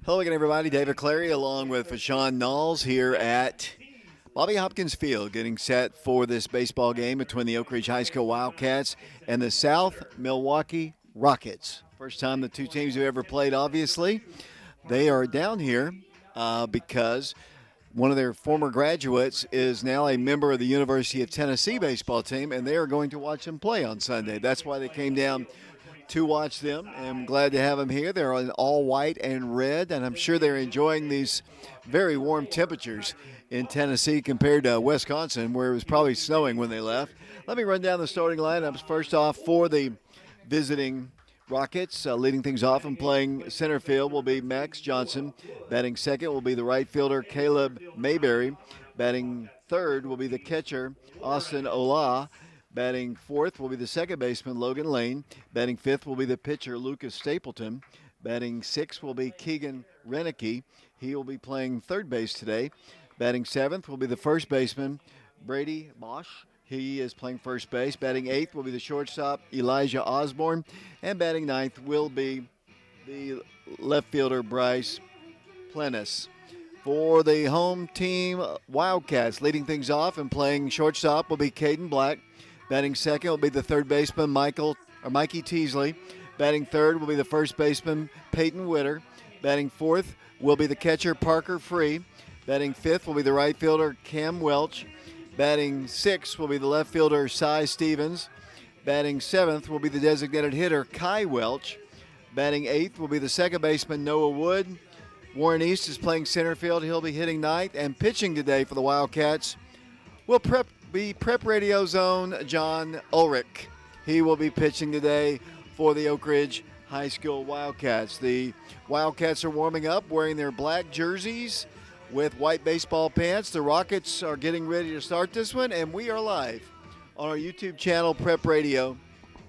Hello again, everybody. David Clary along with Fashawn Knowles here at Bobby Hopkins Field, getting set for this baseball game between the Oak Ridge High School Wildcats and the South Milwaukee Rockets. First time the two teams have ever played, obviously. They are down here because one of their former graduates is now a member of the University of Tennessee baseball team, and they are going to watch them play on Sunday. That's why they came down to watch them. I'm glad to have them here. They're in all white and red, and I'm sure they're enjoying these very warm temperatures in Tennessee compared to Wisconsin, where it was probably snowing when they left. Let me run down the starting lineups. First off, for the visiting Rockets, leading things off and playing center field will be Max Johnson. Batting second will be the right fielder Caleb Mayberry. Batting third will be the catcher Austin Ola. Batting fourth will be the second baseman, Logan Lane. Batting fifth will be the pitcher, Lucas Stapleton. Batting sixth will be Keegan Renicky. He will be playing third base today. Batting seventh will be the first baseman, Brady Bosch. He is playing first base. Batting eighth will be the shortstop, Elijah Osborne. And batting ninth will be the left fielder, Bryce Plennis. For the home team, Wildcats, leading things off and playing shortstop will be Caden Black. Batting second will be the third baseman, Mikey Teasley. Batting third will be the first baseman, Peyton Witter. Batting fourth will be the catcher, Parker Free. Batting fifth will be the right fielder, Cam Welch. Batting sixth will be the left fielder, Cy Stevens. Batting seventh will be the designated hitter, Kai Welch. Batting eighth will be the second baseman, Noah Wood. Warren East is playing center field. He'll be hitting ninth. And pitching today for the Wildcats will be Prep Radio Zone John Ulrich. He will be pitching today for the Oak Ridge High School Wildcats. The Wildcats are warming up wearing their black jerseys with white baseball pants. The Rockets are getting ready to start this one, and we are live on our YouTube channel, Prep Radio,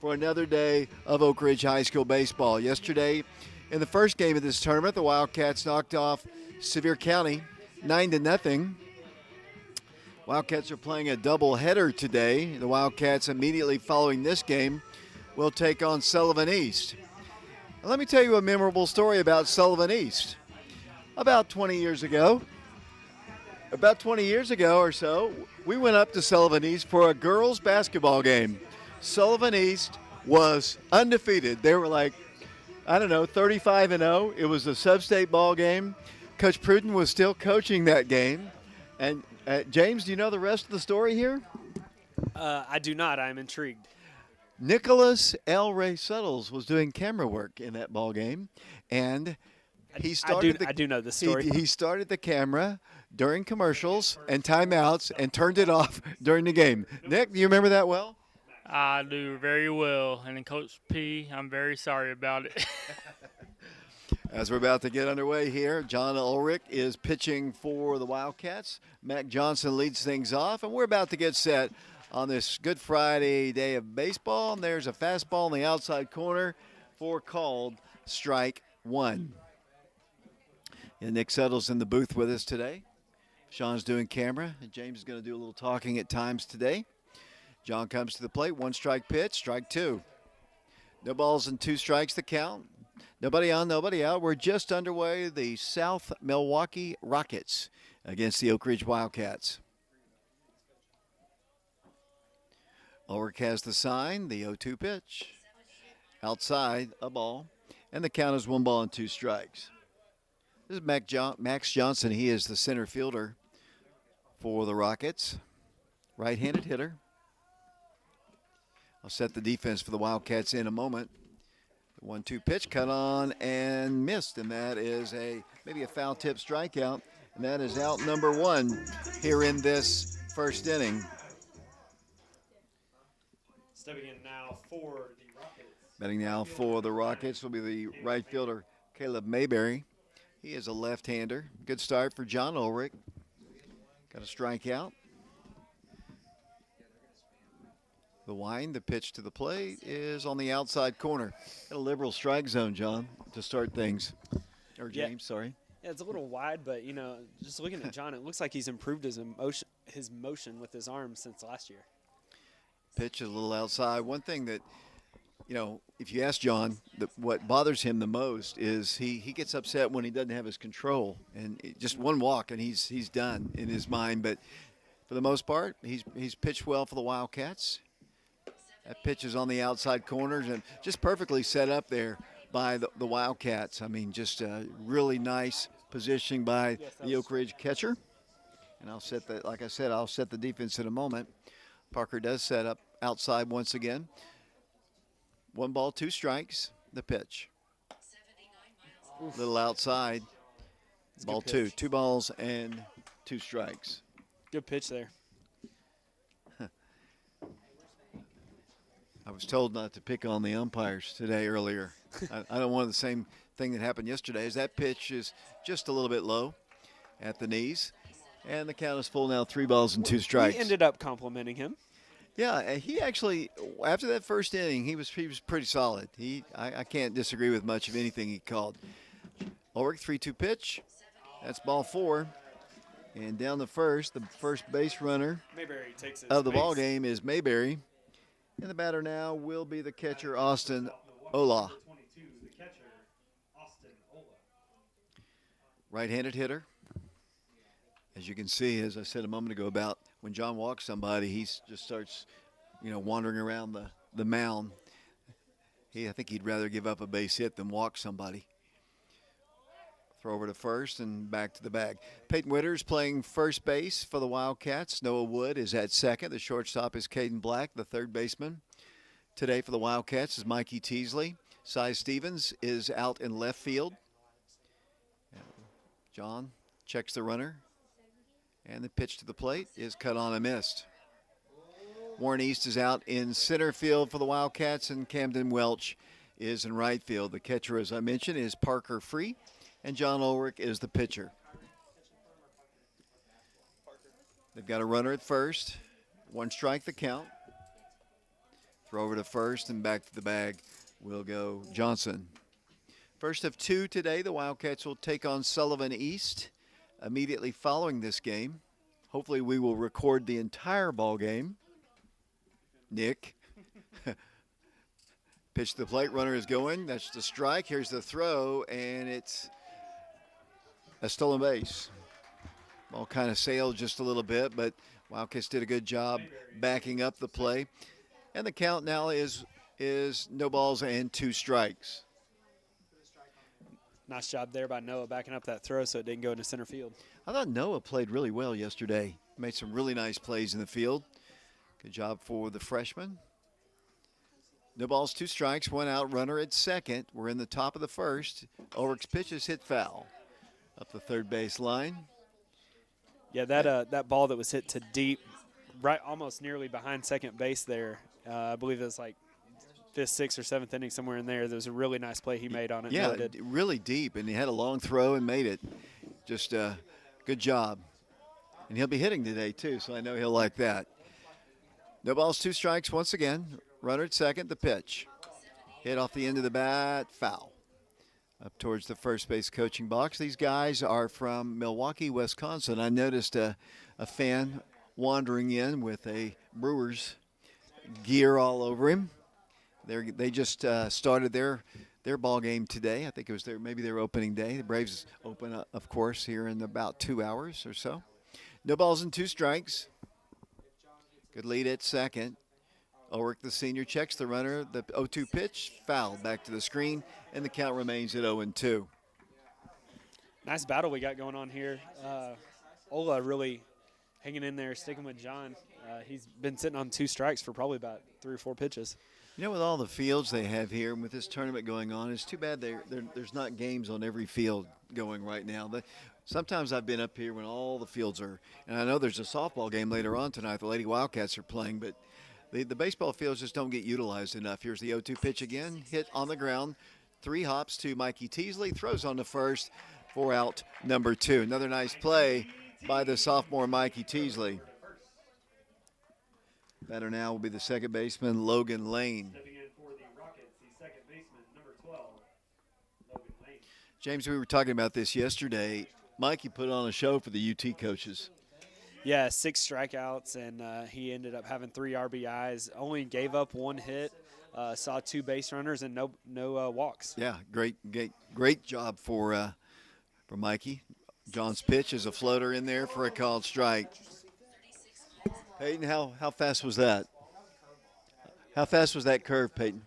for another day of Oak Ridge High School baseball. Yesterday, in the first game of this tournament, the Wildcats knocked off Sevier County 9-0. Wildcats are playing a doubleheader today. The Wildcats, immediately following this game, will take on Sullivan East. And let me tell you a memorable story about Sullivan East. About 20 years ago or so, we went up to Sullivan East for a girls' basketball game. Sullivan East was undefeated. They were like, 35-0. It was a sub-state ball game. Coach Pruden was still coaching that game. And James, do you know the rest of the story here? I do not. I'm intrigued. Nicholas L. Ray Suttles was doing camera work in that ball game, and he started. I do know the story. He started the camera during commercials and timeouts and turned it off during the game. Nick, do you remember that well? I do very well, and then Coach P, I'm very sorry about it. As we're about to get underway here, John Ulrich is pitching for the Wildcats. Mac Johnson leads things off, and we're about to get set on this Good Friday day of baseball. And there's a fastball in the outside corner for called strike one. And Nick Suttles in the booth with us today. Sean's doing camera, and James is going to do a little talking at times today. John comes to the plate, one strike pitch, strike two. No balls and two strikes to count. Nobody on, nobody out. We're just underway. The South Milwaukee Rockets against the Oak Ridge Wildcats. Ulrich has the sign, the 0-2 pitch. Outside, a ball. And the count is 1 ball and 2 strikes. This is Max Johnson. He is the center fielder for the Rockets. Right-handed hitter. I'll set the defense for the Wildcats in a moment. The 1-2 pitch cut on and missed, and that is maybe a foul tip strikeout, and that is out number one here in this first inning. Stepping in now for the Rockets. Batting now for the Rockets will be the right fielder Caleb Mayberry. He is a left-hander. Good start for John Ulrich. Got a strikeout. The wind, the pitch to the plate is on the outside corner. Got a liberal strike zone, John, to start things. Or James, sorry. Yeah, it's a little wide, but, just looking at John, it looks like he's improved his motion with his arms since last year. Pitch is a little outside. One thing that if you ask John, what bothers him the most is he gets upset when he doesn't have his control, and just one walk and he's done in his mind. But for the most part, he's pitched well for the Wildcats. That pitch is on the outside corners and just perfectly set up there by the Wildcats. I mean, just really nice positioning by the Oak Ridge catcher. And I'll set the, like I said, I'll set the defense in a moment. Parker does set up outside once again. 1 ball, 2 strikes, the pitch. Little outside. Ball 2. 2 balls and 2 strikes. Good pitch there. I was told not to pick on the umpires today earlier. I don't want the same thing that happened yesterday. As that pitch is just a little bit low at the knees. And the count is full now, 3 balls and 2 strikes. He ended up complimenting him. Yeah, he actually, after that first inning, he was pretty solid. I can't disagree with much of anything he called. Ulrich, 3-2 pitch. That's ball 4. And down the first base runner Mayberry takes his of the base. ball game is Mayberry. And the batter now will be the catcher, Austin Ola. Right-handed hitter. As you can see, as I said a moment ago about when John walks somebody, he just starts, wandering around the mound. I think he'd rather give up a base hit than walk somebody. Throw over to first and back to the bag. Peyton Winters playing first base for the Wildcats. Noah Wood is at second. The shortstop is Caden Black, the third baseman. Today for the Wildcats is Mikey Teasley. Cy Stevens is out in left field. John checks the runner. And the pitch to the plate is cut on and missed. Warren East is out in center field for the Wildcats, and Camden Welch is in right field. The catcher, as I mentioned, is Parker Free, and John Ulrich is the pitcher. They've got a runner at first. 1 strike the count. Throw over to first and back to the bag will go Johnson. First of 2 today, the Wildcats will take on Sullivan East. Immediately following this game, hopefully we will record the entire ball game. Nick. Pitch to the plate, runner is going. That's the strike. Here's the throw, and it's a stolen base. Ball kind of sailed just a little bit, but Wildcats did a good job backing up the play. And the count now is no balls and 2 strikes. Nice job there by Noah backing up that throw so it didn't go into center field. I thought Noah played really well yesterday. Made some really nice plays in the field. Good job for the freshman. No balls, 2 strikes, 1 out, runner at second. We're in the top of the first. Ulrich's pitch is hit foul up the third base line. Yeah, that ball that was hit to deep, right, almost nearly behind second base there. I believe it was like 5th, 6th, or 7th inning, somewhere in there. There was a really nice play he made on it. Yeah, really deep, and he had a long throw and made it. Just good job. And he'll be hitting today, too, so I know he'll like that. No balls, 2 strikes once again. Runner at second, the pitch. Hit off the end of the bat, foul. Up towards the first base coaching box. These guys are from Milwaukee, Wisconsin. I noticed a fan wandering in with a Brewers gear all over him. They just started their ball game today. I think it was maybe their opening day. The Braves open, of course, here in about 2 hours or so. No balls and 2 strikes. Good lead at second. Ulrich, the senior, checks the runner. The 0-2 pitch, fouled back to the screen, and the count remains at 0-2. Nice battle we got going on here. Ola really hanging in there, sticking with John. He's been sitting on 2 strikes for probably about 3 or 4 pitches. With all the fields they have here and with this tournament going on, it's too bad there's not games on every field going right now. Sometimes I've been up here when all the fields are, and I know there's a softball game later on tonight. The Lady Wildcats are playing, but the baseball fields just don't get utilized enough. Here's the 0-2 pitch again, hit on the ground. 3 hops to Mikey Teasley, throws on the first for out number 2. Another nice play by the sophomore Mikey Teasley. Batter now will be the second baseman, Logan Lane. Stepping in for the Rockets, the second baseman, number 12, Logan Lane. James, we were talking about this yesterday. Mikey put on a show for the UT coaches. Yeah, 6 strikeouts, and he ended up having 3 RBIs. Only gave up 1 hit. Saw 2 base runners and no walks. Yeah, great job for Mikey. John's pitch is a floater in there for a called strike. Peyton, how fast was that? How fast was that curve, Peyton?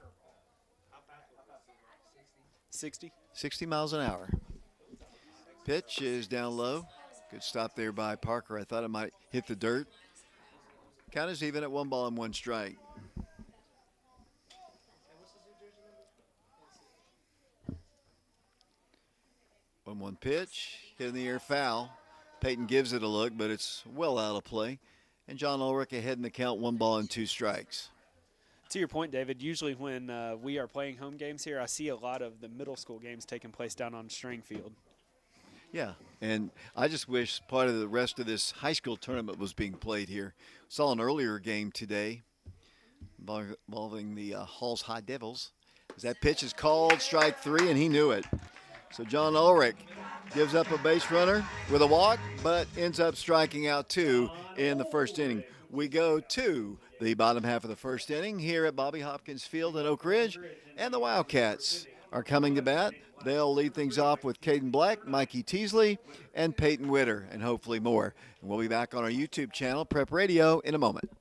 60. 60 miles an hour. Pitch is down low. Good stop there by Parker. I thought it might hit the dirt. Count is even at 1 ball and 1 strike. One pitch, hit in the air, foul. Peyton gives it a look, but it's well out of play. And John Ulrich ahead in the count, 1 ball and 2 strikes. To your point, David, usually when we are playing home games here, I see a lot of the middle school games taking place down on Strang Field. Yeah, and I just wish part of the rest of this high school tournament was being played here. Saw an earlier game today involving the Halls High Devils. As that pitch is called, strike 3, and he knew it. So John Ulrich gives up a base runner with a walk, but ends up striking out 2 in the first inning. We go to the bottom half of the first inning here at Bobby Hopkins Field in Oak Ridge, and the Wildcats are coming to bat. They'll lead things off with Caden Black, Mikey Teasley, and Peyton Witter, and hopefully more. And we'll be back on our YouTube channel, Prep Radio, in a moment.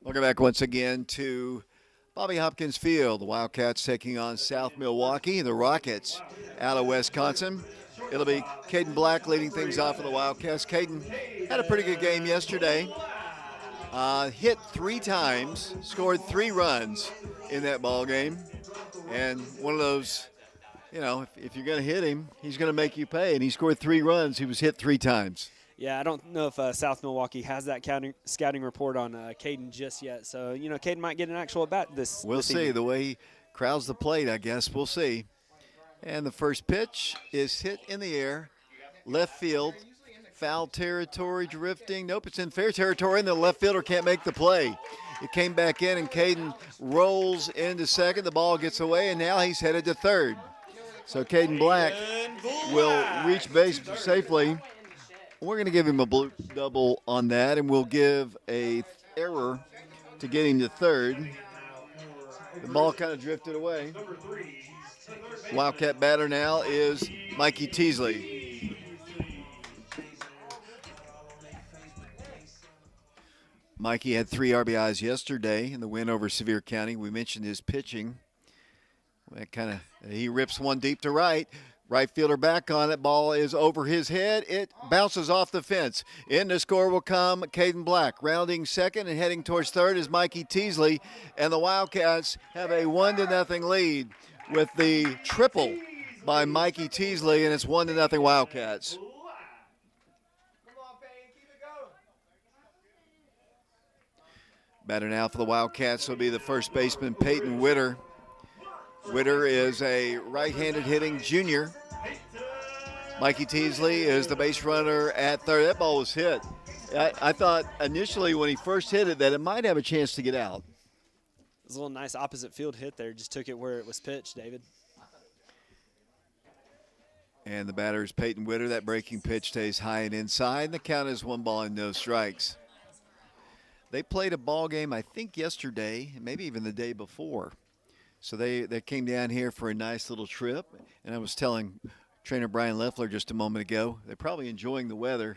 Welcome back once again to Bobby Hopkins Field. The Wildcats taking on South Milwaukee, the Rockets out of Wisconsin. It'll be Caden Black leading things off for the Wildcats. Caden had a pretty good game yesterday. Hit 3 times, scored 3 runs in that ball game. And one of those, you know, if you're going to hit him, he's going to make you pay. And he scored 3 runs. He was hit 3 times. Yeah, I don't know if South Milwaukee has that scouting report on Caden just yet. So, you know, Caden might get an actual bat this We'll see. evening. The way he crowds the plate, I guess. We'll see. And the first pitch is hit in the air, left field, foul territory, drifting. Nope, it's in fair territory, and the left fielder can't make the play. It came back in, and Caden rolls into second. The ball gets away, and now he's headed to third. So Caden Black will reach base safely. We're going to give him a blue double on that, and we'll give a error to get him to third. The ball kind of drifted away. Wildcat batter now is Mikey Teasley. Mikey had 3 RBIs yesterday in the win over Sevier County. We mentioned his pitching. He rips one deep to right. Right fielder back on it. Ball is over his head. It bounces off the fence. In to score will come Caden Black. Rounding second and heading towards third is Mikey Teasley. And the Wildcats have a 1-0 lead with the triple by Mikey Teasley, and it's 1-0 Wildcats. Batter now for the Wildcats will be the first baseman, Peyton Witter. Witter is a right-handed hitting junior. Mikey Teasley is the base runner at third. That ball was hit. I thought initially when he first hit it that it might have a chance to get out. It was a little nice opposite field hit there. Just took it where it was pitched, David. And the batter is Peyton Witter. That breaking pitch stays high and inside. And the count is 1 no strikes. They played a ball game, I think, yesterday, maybe even the day before. So they came down here for a nice little trip. And I was telling trainer Brian Leffler just a moment ago, they're probably enjoying the weather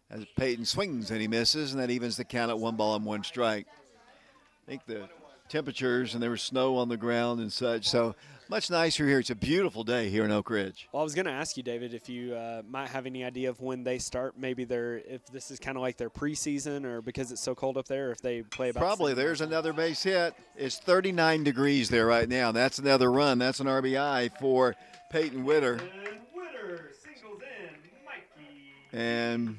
as Peyton swings and he misses, and that evens the count at 1 strike. I think the temperatures, and there was snow on the ground and such, so much nicer here. It's a beautiful day here in Oak Ridge. Well, I was going to ask you, David, if you might have any idea of when they start. Maybe if this is kind of like their preseason, or because it's so cold up there, or if they play about. Probably. There's another base hit. It's 39 degrees there right now. That's another run. That's an RBI for Peyton Witter. And Witter singles in Mikey. And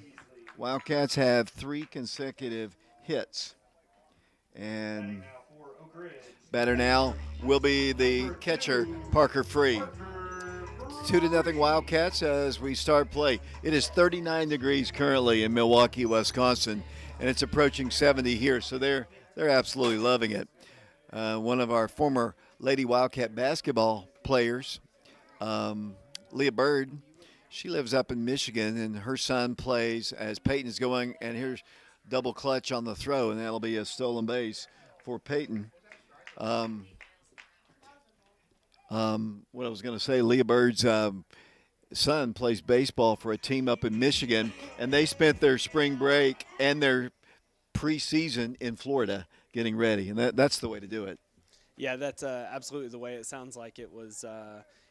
Wildcats have 3 consecutive hits. And batter now will be the catcher, Parker Free. 2-0 Wildcats as we start play. It is 39 degrees currently in Milwaukee, Wisconsin, and it's approaching 70 here, so they're absolutely loving it. One of our former Lady Wildcat basketball players, Leah Bird, she lives up in Michigan, and her son plays as Peyton is going, and here's double clutch on the throw, and that'll be a stolen base for Peyton. What I was going to say, Leah Bird's son plays baseball for a team up in Michigan, and they spent their spring break and their preseason in Florida getting ready, and that's the way to do it. Yeah, that's absolutely the way. It sounds like it was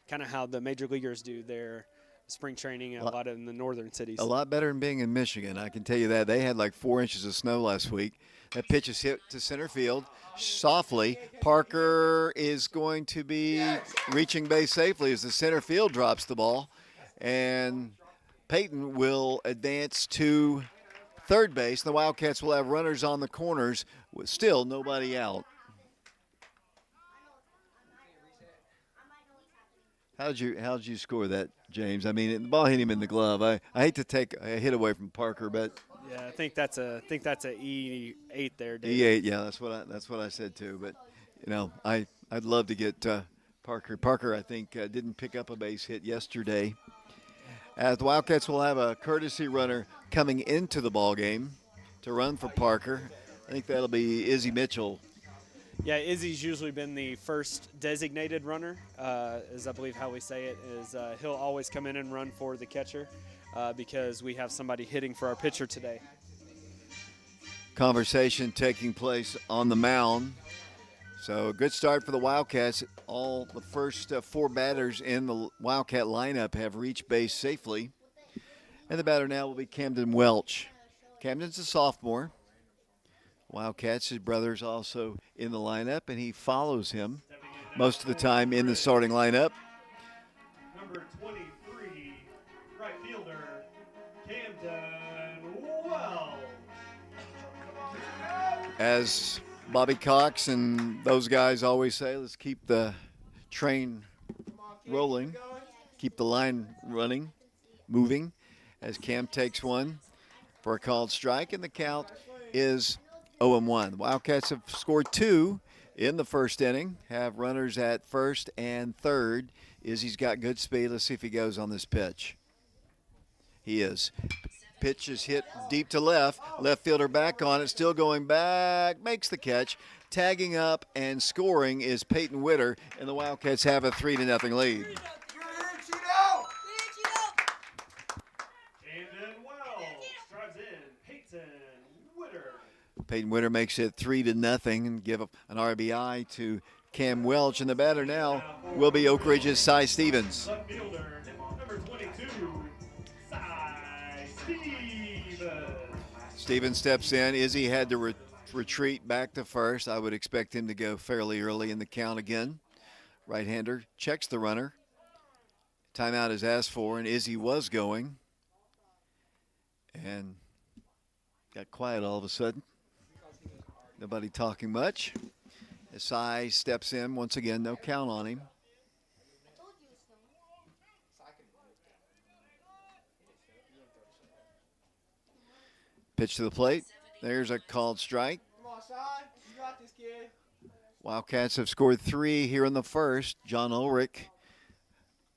kind of how the major leaguers do their spring training a lot in the northern cities. A lot better than being in Michigan, I can tell you that. They had like 4 inches of snow last week. That pitch is hit to center field softly. Parker is going to be reaching base safely as the center field drops the ball. And Peyton will advance to third base. The Wildcats will have runners on the corners with still nobody out. How did you score that, James? I mean, the ball hit him in the glove. I hate to take a hit away from Parker, but yeah, I think that's a E8 there, David. E8, yeah, that's what I said too. But you know, I'd love to get Parker. Parker, I think, didn't pick up a base hit yesterday. As the Wildcats will have a courtesy runner coming into the ball game to run for Parker. I think that'll be Izzy Mitchell. Yeah, Izzy's usually been the first designated runner, is I believe how we say it, is he'll always come in and run for the catcher because we have somebody hitting for our pitcher today. Conversation taking place on the mound. So a good start for the Wildcats. All the first 4 batters in the Wildcat lineup have reached base safely. And the batter now will be Camden Welch. Camden's a sophomore. Wildcats, his brother's also in the lineup, and he follows him most of the time in the starting lineup. Number 23, right fielder, Camden Welch. As Bobby Cox and those guys always say, let's keep the train rolling, keep the line running, moving, as Cam takes one for a called strike, and the count is 0-1. The Wildcats have scored 2 in the first inning, have runners at first and third. Izzy's got good speed. Let's see if he goes on this pitch. He is. Pitch is hit deep to left. Left fielder back on it, still going back, makes the catch. tagging up and scoring is Peyton Witter, and the Wildcats have a 3-0 lead. And then Wells drives in Peyton Witter. Peyton Witter makes it 3-0 and give up an RBI to Cam Welch, and the batter now will be Oak Ridge's Cy Stevens. Left fielder, number 22, Cy Stevens. Stevens steps in. Izzy had to retreat back to first. I would expect him to go fairly early in the count again. Right-hander checks the runner. Timeout is asked for, and Izzy was going. And got quiet all of a sudden. Nobody talking much. As Cy steps in once again, no count on him. Pitch to the plate. There's a called strike. Come on, son. You got this, kid. Wildcats have scored 3 here in the first. John Ulrich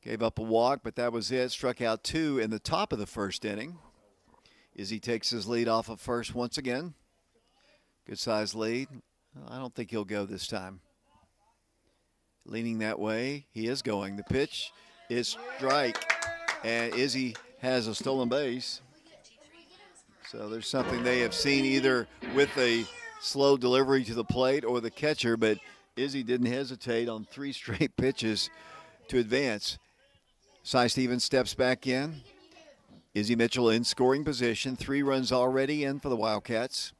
gave up a walk, but that was it. Struck out 2 in the top of the first inning. Izzy takes his lead off of first once again. Good sized lead. I don't think he'll go this time. Leaning that way, he is going. The pitch is strike, and Izzy has a stolen base. So there's something they have seen either with a slow delivery to the plate or the catcher, but Izzy didn't hesitate on 3 straight pitches to advance. Cy Stevens steps back in. Izzy Mitchell in scoring position. 3 runs already in for the Wildcats.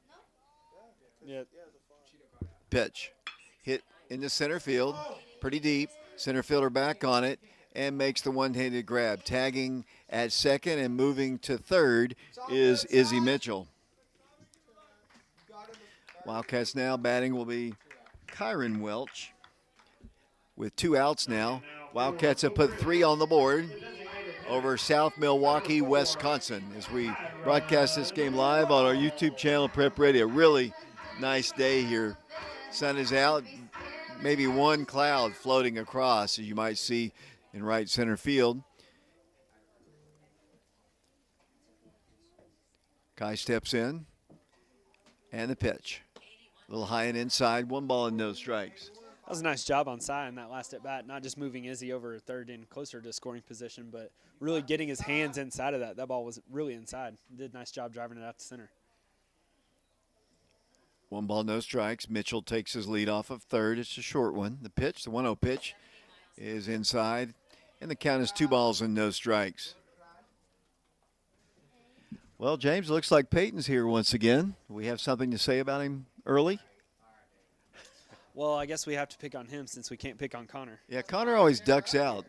Yeah. Pitch. Hit into center field. Pretty deep. Center fielder back on it and makes the one-handed grab. Tagging at second and moving to third is Izzy Mitchell. Wildcats now batting will be Kyron Welch. With 2 outs now, Wildcats have put 3 on the board over South Milwaukee, Wisconsin, as we broadcast this game live on our YouTube channel, Prep Radio. Really nice day here. Sun is out, maybe one cloud floating across, as you might see in right center field. Kai steps in, and the pitch. A little high and inside, 1 ball and no strikes. That was a nice job on Cy in that last at bat, not just moving Izzy over third and closer to scoring position, but really getting his hands inside of that. That ball was really inside. Did a nice job driving it out to center. 1 ball, no strikes. Mitchell takes his lead off of third. It's a short one. The pitch, the 1-0 pitch, is inside, and the count is 2 balls and no strikes. Well, James, looks like Peyton's here once again. We have something to say about him early? Well, I guess we have to pick on him since we can't pick on Connor. Yeah, Connor always ducks out.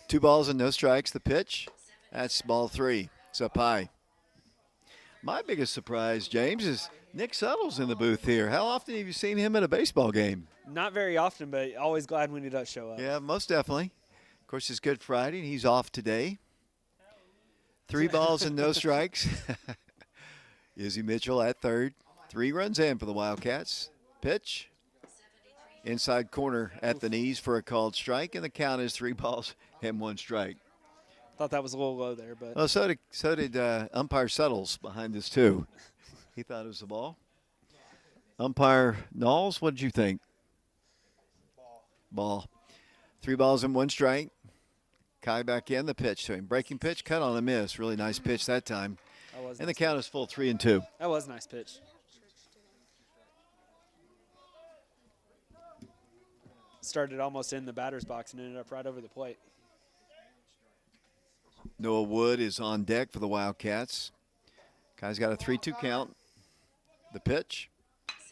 2 balls and no strikes. The pitch, that's ball 3. It's up high. My biggest surprise, James, is Nick Suttle's in the booth here. How often have you seen him at a baseball game? Not very often, but always glad when he does show up. Yeah, most definitely. Of course, it's Good Friday, and he's off today. 3 balls and no strikes. Izzy Mitchell at third. 3 runs in for the Wildcats. Pitch. Inside corner at the knees for a called strike, and the count is 3 balls and 1 strike. Thought that was a little low there, but Well, so did umpire Suttles behind us, too. He thought it was the ball. Umpire Knowles, what did you think? Ball. 3 balls and 1 strike. Kai back in, the pitch to him. Breaking pitch, cut on a miss. Really nice pitch that time. that was And nice. the count is full 3-2. That was a nice pitch. Started almost in the batter's box and ended up right over the plate. Noah Wood is on deck for the Wildcats. Kai's got a 3-2 count. The pitch.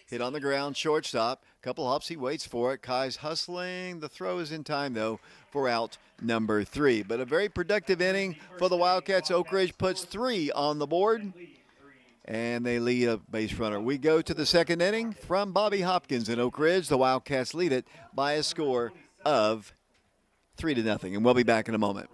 Hit on the ground, shortstop. Couple hops, he waits for it. Kai's hustling. The throw is in time, though, for out number 3. But a very productive inning for the Wildcats. Oak Ridge puts 3 on the board, and they lead a base runner. We go to the second inning from Bobby Hopkins in Oak Ridge. The Wildcats lead it by a score of 3-0, and we'll be back in a moment.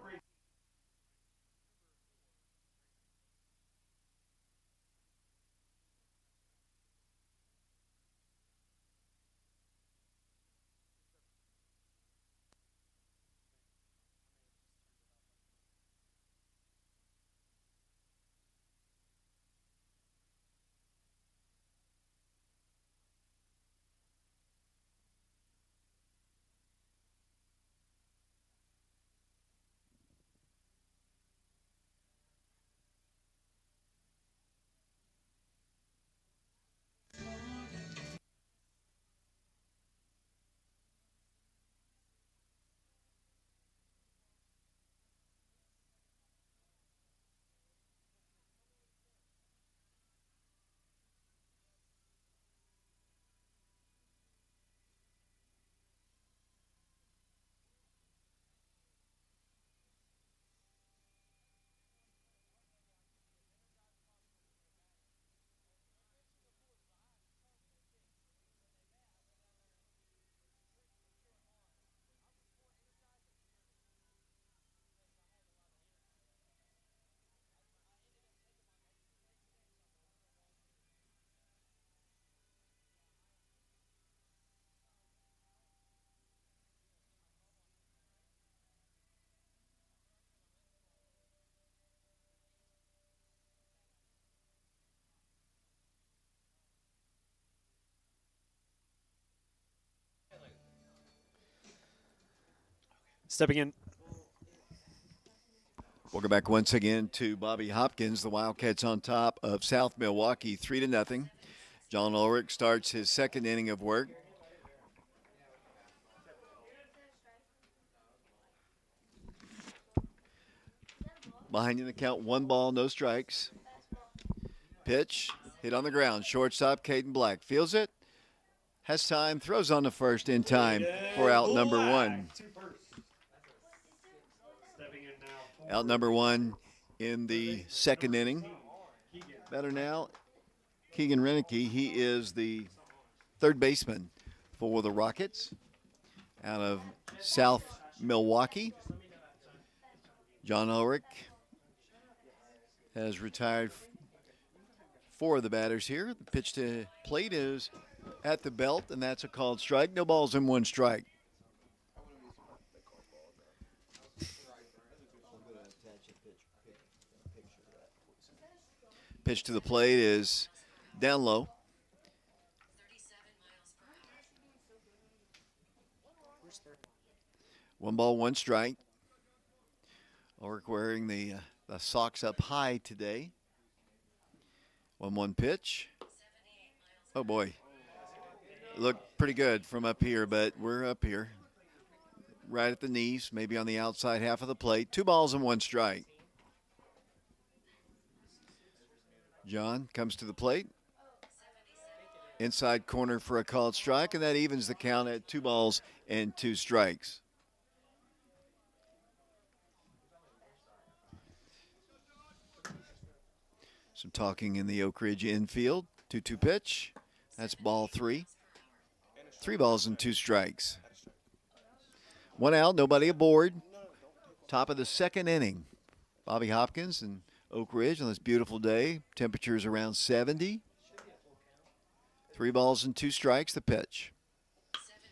Stepping in. Welcome back once again to Bobby Hopkins. The Wildcats on top of South Milwaukee, 3-0. John Ulrich starts his second inning of work. Behind in the count, 1 ball, no strikes. Pitch, hit on the ground. Shortstop, Caden Black fields it. Has time, throws on the first in time for out number 1. Out number 1 in the second inning. Better now, Keegan Renicky. He is the third baseman for the Rockets out of South Milwaukee. John Ulrich has retired 4 of the batters here. The pitch to plate is at the belt, and that's a called strike. No balls and 1 strike. Pitch to the plate is down low. One ball, 1 strike. Ulrich wearing the socks up high today. 1-1 pitch. Oh boy. Looked pretty good from up here, but we're up here. Right at the knees, maybe on the outside half of the plate. 2 balls and 1 strike. John comes to the plate. Inside corner for a called strike, and that evens the count at 2 balls and 2 strikes. Some talking in the Oak Ridge infield. 2-2 pitch. That's ball 3. 3 balls and 2 strikes. 1 out, nobody aboard. Top of the second inning. Bobby Hopkins and Oak Ridge on this beautiful day. Temperatures around 70. 3 balls and 2 strikes, the pitch.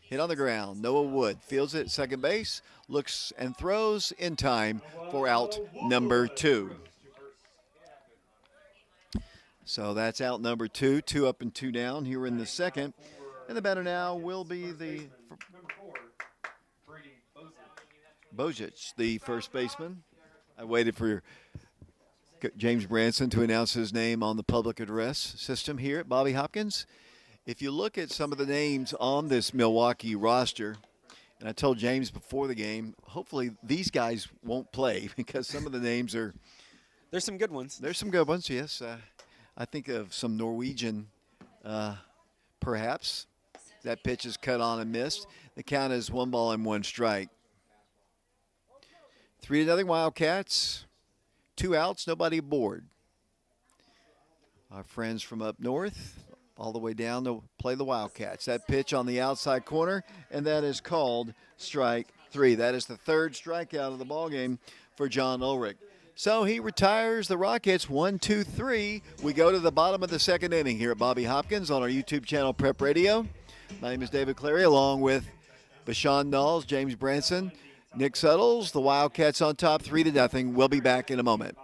Hit on the ground. Noah Wood fields it at second base. Looks and throws in time for out number 2. So that's out number 2. 2 up and 2 down here in the second. And the batter now will be the Bojic, the first baseman. I waited for James Branson to announce his name on the public address system here at Bobby Hopkins. If you look at some of the names on this Milwaukee roster, and I told James before the game, hopefully these guys won't play because some of the names are. There's some good ones. There's some good ones, yes. I think of some Norwegian, perhaps. That pitch is cut on and missed. The count is 1 ball and 1 strike. 3-0 Wildcats. 2 outs, nobody aboard. Our friends from up north all the way down to play the Wildcats. That pitch on the outside corner, and that is called strike 3. That is the 3rd strikeout of the ballgame for John Ulrich. So he retires the Rockets 1-2-3. We go to the bottom of the second inning here at Bobby Hopkins on our YouTube channel Prep Radio. My name is David Clary along with Bashan Knowles, James Branson, Nick Suttles. The Wildcats on top 3-0. We'll be back in a moment.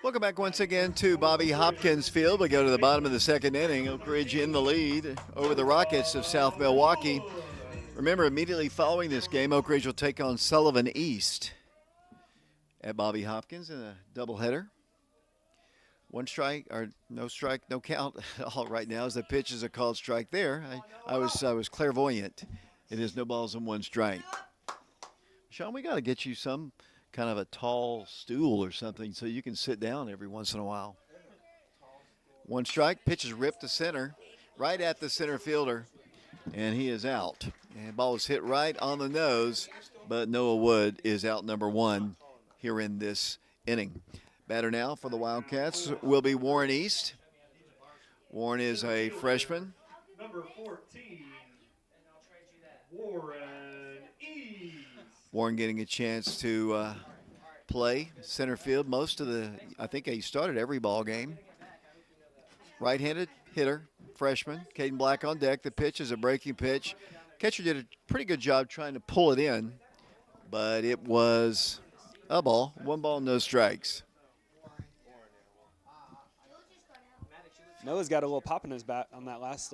Welcome back once again to Bobby Hopkins Field. We go to the bottom of the second inning. Oak Ridge in the lead over the Rockets of South Milwaukee. Remember, immediately following this game, Oak Ridge will take on Sullivan East at Bobby Hopkins in a doubleheader. One strike, or no strike, no count at all right now as the pitch is a called strike there. I was clairvoyant. It is no balls and one strike. Sean, we got to get you some kind of a tall stool or something so you can sit down every once in a while. One strike, pitch is ripped to center, right at the center fielder, and he is out. And ball was hit right on the nose, but Noah Wood is out number one here in this inning. Batter now for the Wildcats will be Warren East. Warren is a freshman. Number 14, Warren East. Warren getting a chance to play center field most of I think he started every ball game. Right-handed hitter, freshman. Caden Black on deck. The pitch is a breaking pitch. Catcher did a pretty good job trying to pull it in, but it was a ball. 1 ball, no strikes. Noah's got a little pop in his bat on that last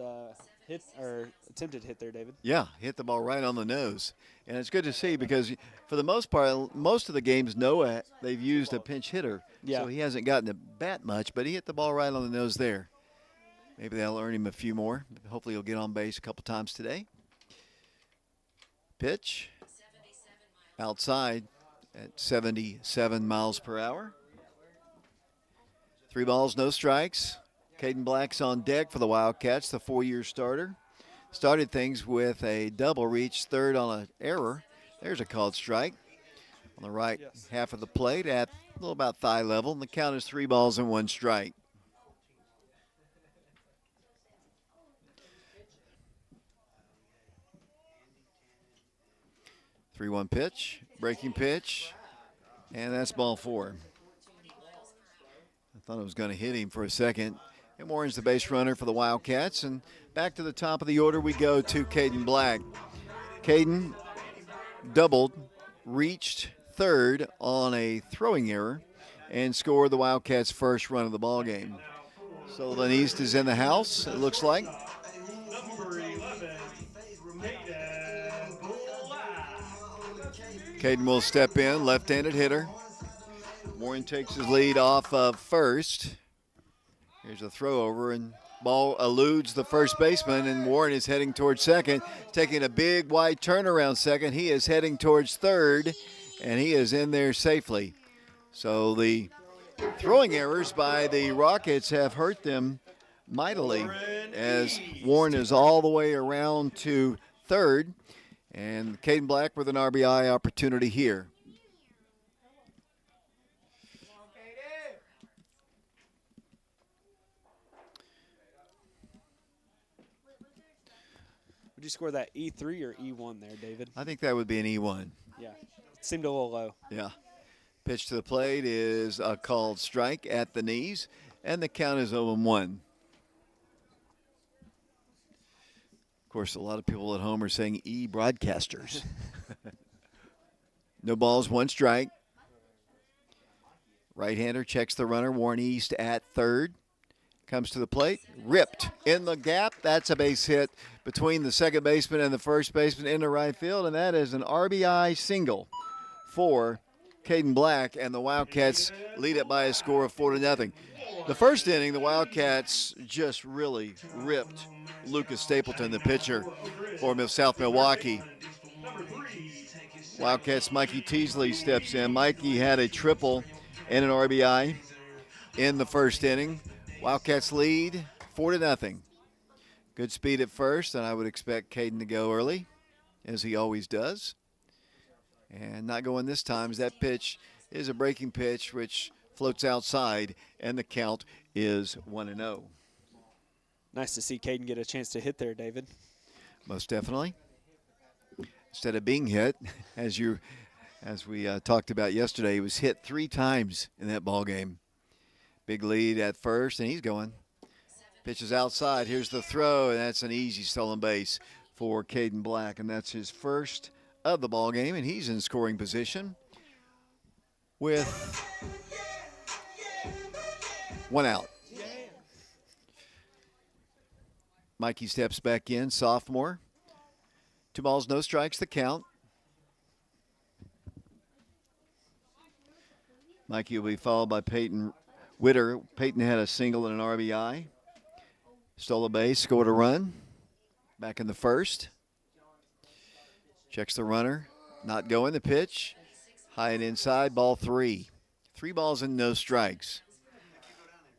hit or attempted hit there, David. Yeah, hit the ball right on the nose. And it's good to see because for the most part, most of the games, Noah, they've used a pinch hitter. Yeah. So he hasn't gotten to bat much, but he hit the ball right on the nose there. Maybe they'll earn him a few more. Hopefully he'll get on base a couple times today. Pitch outside at 77 miles per hour. 3 balls, no strikes. Caden Black's on deck for the Wildcats, the 4-year starter. Started things with a double, reached third on an error. There's a called strike on the right half of the plate at a little about thigh level. And the count is 3 balls and 1 strike. Three-one pitch, breaking pitch, and that's ball 4. I thought it was going to hit him for a second. And Warren's the base runner for the Wildcats. And back to the top of the order we go to Caden Black. Caden doubled, reached third on a throwing error, and scored the Wildcats' first run of the ball game. Sullivan East is in the house, it looks like. Number 11, Caden Black. Caden will step in, left-handed hitter. Warren takes his lead off of first. Here's a throw over, and ball eludes the first baseman, and Warren is heading towards second, taking a big wide turn around second. He is heading towards third, and he is in there safely. So the throwing errors by the Rockets have hurt them mightily as Warren is all the way around to third, and Caden Black with an RBI opportunity here. Would you score that E3 or E1 there, David? I think that would be an E1. Yeah, it seemed a little low. Yeah. Pitch to the plate is a called strike at the knees, and the count is 0-1. Of course, a lot of people at home are saying E broadcasters. No balls, 1 strike. Right-hander checks the runner, Warren East at third. Comes to the plate, ripped in the gap. That's a base hit between the second baseman and the first baseman into right field, and that is an RBI single for Caden Black, and the Wildcats lead it by a score of 4-0. The first inning, the Wildcats just really ripped Lucas Stapleton, the pitcher for South Milwaukee. Wildcats' Mikey Teasley steps in. Mikey had a triple and an RBI in the first inning. Wildcats lead 4-0. Good speed at first, and I would expect Caden to go early, as he always does. And not going this time, as that pitch is a breaking pitch, which floats outside, and the count is 1-0. Nice to see Caden get a chance to hit there, David. Most definitely. Instead of being hit, as we talked about yesterday, he was hit 3 times in that ball game. Big lead at first, and he's going. Pitches outside. Here's the throw, and that's an easy stolen base for Caden Black, and that's his first of the ball game, and he's in scoring position with 1 out. Mikey steps back in, sophomore. 2 balls, no strikes, the count. Mikey will be followed by Peyton Witter. Peyton had a single and an RBI. Stole a base, scored a run. Back in the first. Checks the runner. Not going, the pitch. High and inside, ball 3. 3 balls and no strikes.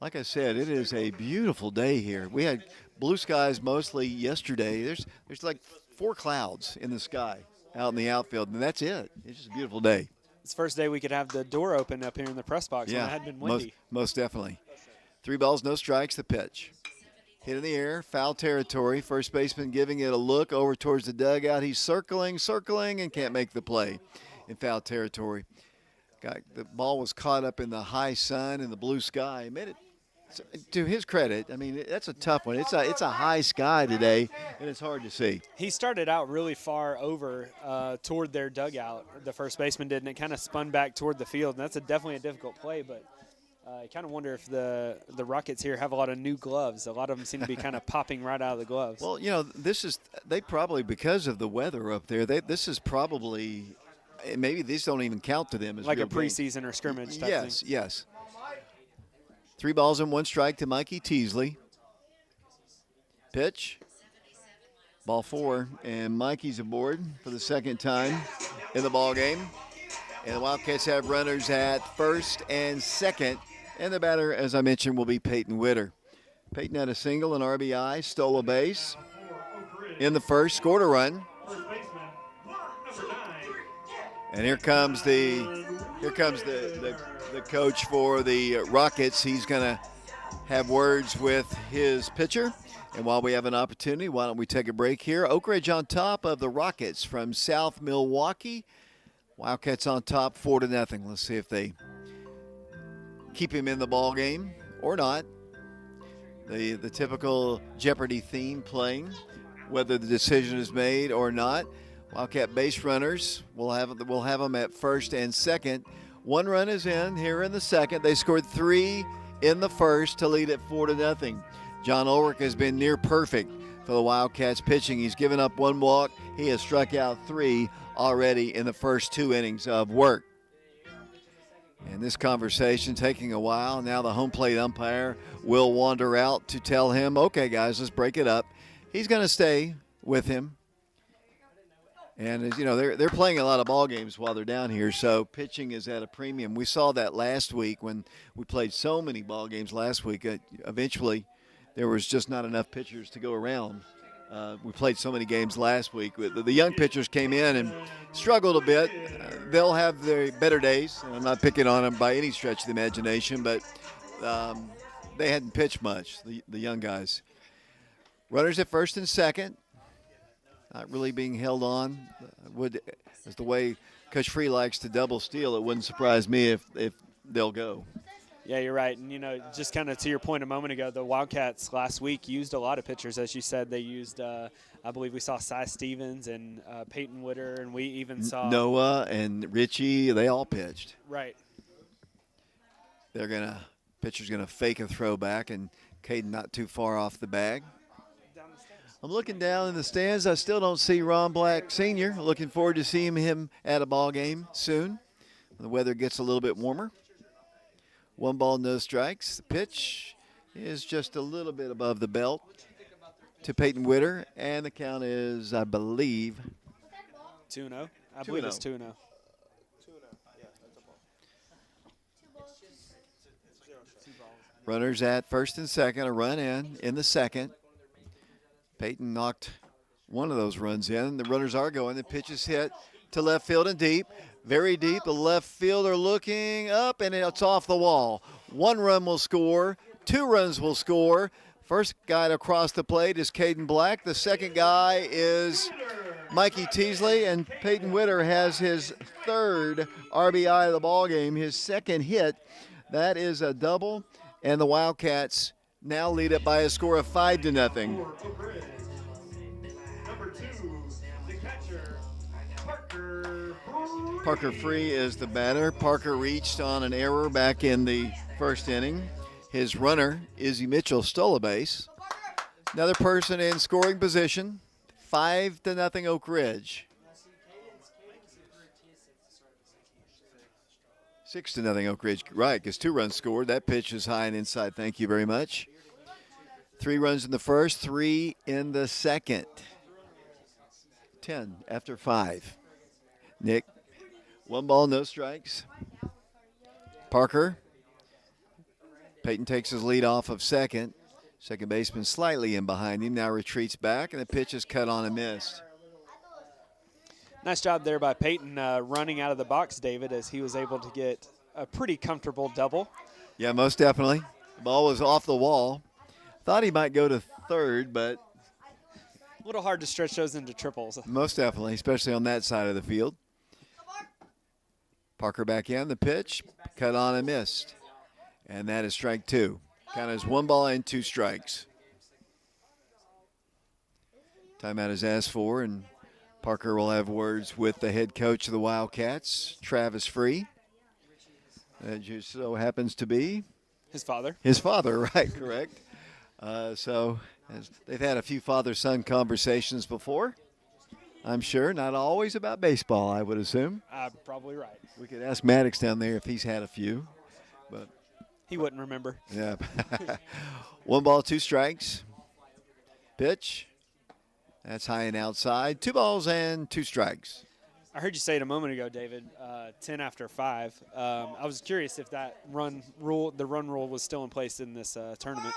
Like I said, it is a beautiful day here. We had blue skies mostly yesterday. There's like 4 clouds in the sky out in the outfield, and that's it. It's just a beautiful day. It's the first day we could have the door open up here in the press box when it had been windy. Most definitely. 3 balls, no strikes, the pitch. Hit in the air, foul territory. First baseman giving it a look over towards the dugout. He's circling, and can't make the play in foul territory. The ball was caught up in the high sun and the blue sky. He made it. To his credit, I mean, that's a tough one. It's a high sky today, and it's hard to see. He started out really far over toward their dugout, the first baseman did, and it kind of spun back toward the field. And that's definitely a difficult play, but I kind of wonder if the Rockets here have a lot of new gloves. A lot of them seem to be kind of popping right out of the gloves. Well, they probably, because of the weather up there, this is probably, maybe these don't even count to them as like real a preseason or scrimmage type thing. Yes. 3 balls and 1 strike to Mikey Teasley. Pitch. Ball 4, and Mikey's aboard for the second time in the ball game. And the Wildcats have runners at first and second. And the batter, as I mentioned, will be Peyton Witter. Peyton had a single, an RBI, stole a base in the first, scored a run. And here comes the coach for the Rockets. He's going to have words with his pitcher. And while we have an opportunity, why don't we take a break here? Oak Ridge on top of the Rockets from South Milwaukee. Wildcats on top 4-0. Let's see if they keep him in the ball game or not. The typical Jeopardy theme playing, whether the decision is made or not. Wildcat base runners, we'll have them at first and second. 1 run is in here in the second. They scored 3 in the first to lead it 4-0. John Ulrich has been near perfect for the Wildcats pitching. He's given up 1 walk. He has struck out 3 already in the first 2 innings of work. And this conversation taking a while. Now the home plate umpire will wander out to tell him, okay, guys, let's break it up. He's going to stay with him. And as you know, they're playing a lot of ball games while they're down here, so pitching is at a premium. We saw that last week when we played so many ball games last week. Eventually, there was just not enough pitchers to go around. We played so many games last week. The young pitchers came in and struggled a bit. They'll have their better days, and I'm not picking on them by any stretch of the imagination, but they hadn't pitched much, the young guys. Runners at first and second. Not really being held on. As the way Coach Free likes to double steal, it wouldn't surprise me if they'll go. Yeah, you're right. And, just kind of to your point a moment ago, the Wildcats last week used a lot of pitchers. As you said, they used, I believe we saw Cy Stevens and Peyton Witter, and we even saw Noah and Richie. They all pitched. Right. Pitcher's going to fake a throwback, and Caden not too far off the bag. I'm looking down in the stands. I still don't see Ron Black Sr. Looking forward to seeing him at a ball game soon when the weather gets a little bit warmer. 1 ball, no strikes. The pitch is just a little bit above the belt to Peyton Witter, and the count is, I believe, 2-0. I believe it's 2-0. Runners at first and second, a run in the second. Peyton knocked one of those runs in. The runners are going. The pitch is hit to left field and deep. Very deep. The left fielder looking up, and it's off the wall. 1 run will score. 2 runs will score. First guy to cross the plate is Caden Black. The second guy is Mikey Teasley, and Peyton Witter has his 3rd RBI of the ball game, his 2nd hit. That is a double, and the Wildcats now lead it by a score of 5-0. Number 2, the catcher, Parker Free is the batter. Parker reached on an error back in the first inning. His runner, Izzy Mitchell, stole a base. Another person in scoring position. 5-0 Oak Ridge. 6-0 Oak Ridge. Right, because 2 runs scored. That pitch is high and inside. Thank you very much. 3 runs in the first, 3 in the second. 10 after 5. Nick, 1 ball, no strikes. Parker. Peyton takes his lead off of second. Second baseman slightly in behind him. Now retreats back, and the pitch is cut on and missed. Nice job there by Peyton running out of the box, David, as he was able to get a pretty comfortable double. Yeah, most definitely. The ball was off the wall. Thought he might go to third, but A little hard to stretch those into triples. most definitely, especially on that side of the field. Parker back in, the pitch, cut on and missed. And that is strike 2. Count as 1 ball and 2 strikes. Timeout is asked for, and Parker will have words with the head coach of the Wildcats, Travis Free. That just so happens to be His father. his father, right, correct. They've had a few father-son conversations before, I'm sure. Not always about baseball, I would assume. Probably right. We could ask Maddox down there if he's had a few. But He wouldn't remember. yeah. 1 ball, 2 strikes. Pitch. That's high and outside. 2 balls and 2 strikes. I heard you say it a moment ago, David, 10 after 5. I was curious if the run rule was still in place in this tournament.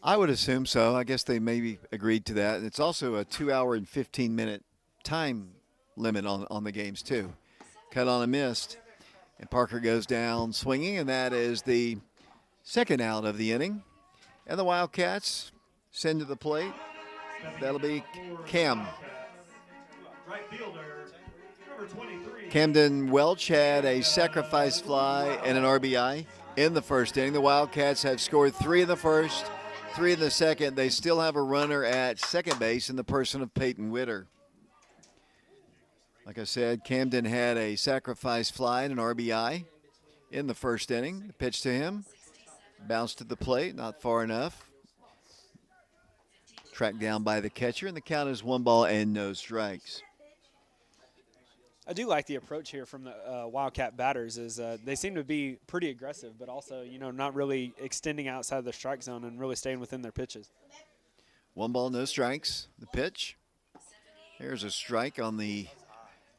I would assume so. I guess they maybe agreed to that. And it's also a 2-hour and 15-minute time limit on the games, too. Cut on and missed. And Parker goes down swinging, and that is the second out of the inning. And the Wildcats send to the plate. That'll be Cam. Right fielder, number 23. Camden Welch had a sacrifice fly and an RBI in the first inning. The Wildcats have scored 3 in the first, 3 in the second. They still have a runner at second base in the person of Peyton Witter. Like I said, Camden had a sacrifice fly and an RBI in the first inning. The pitch to him, bounced to the plate, not far enough. Tracked down by the catcher, and the count is 1 ball and no strikes. I do like the approach here from the Wildcat batters. Is they seem to be pretty aggressive, but also not really extending outside the strike zone and really staying within their pitches. 1 ball, no strikes. The pitch. There's a strike on the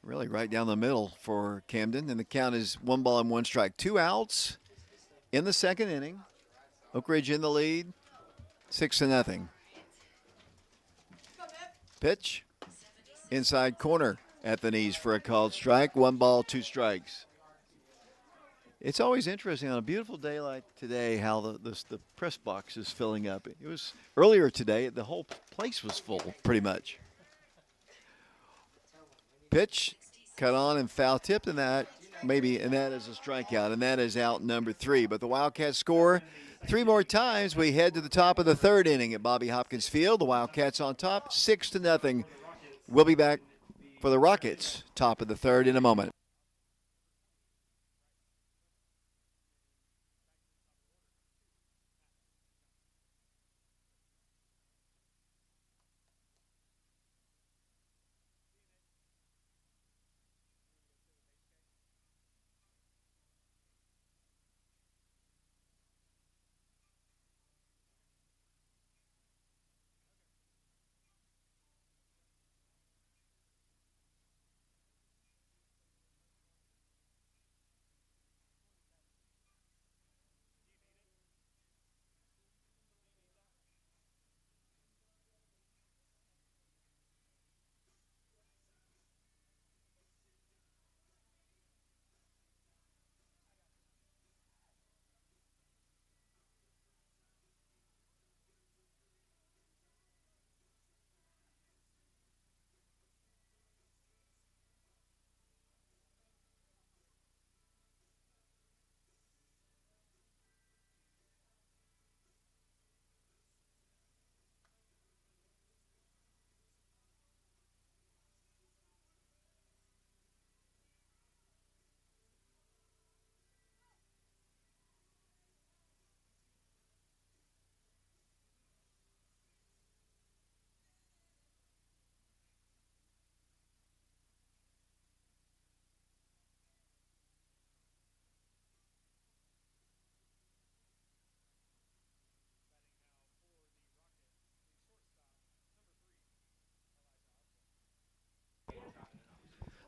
really right down the middle for Camden, and the count is 1 ball and 1 strike. 2 outs in the second inning. Oak Ridge in the lead, 6-0. Pitch, inside corner at the knees for a called strike. 1 ball, 2 strikes. It's always interesting on a beautiful day like today how the press box is filling up. It was earlier today, the whole place was full pretty much. Pitch, cut on and foul tipped, and that is a strikeout, and that is out number 3. But the Wildcats score 3 more times. We head to the top of the third inning at Bobby Hopkins Field. The Wildcats on top, 6-0. We'll be back for the Rockets, top of the third in a moment.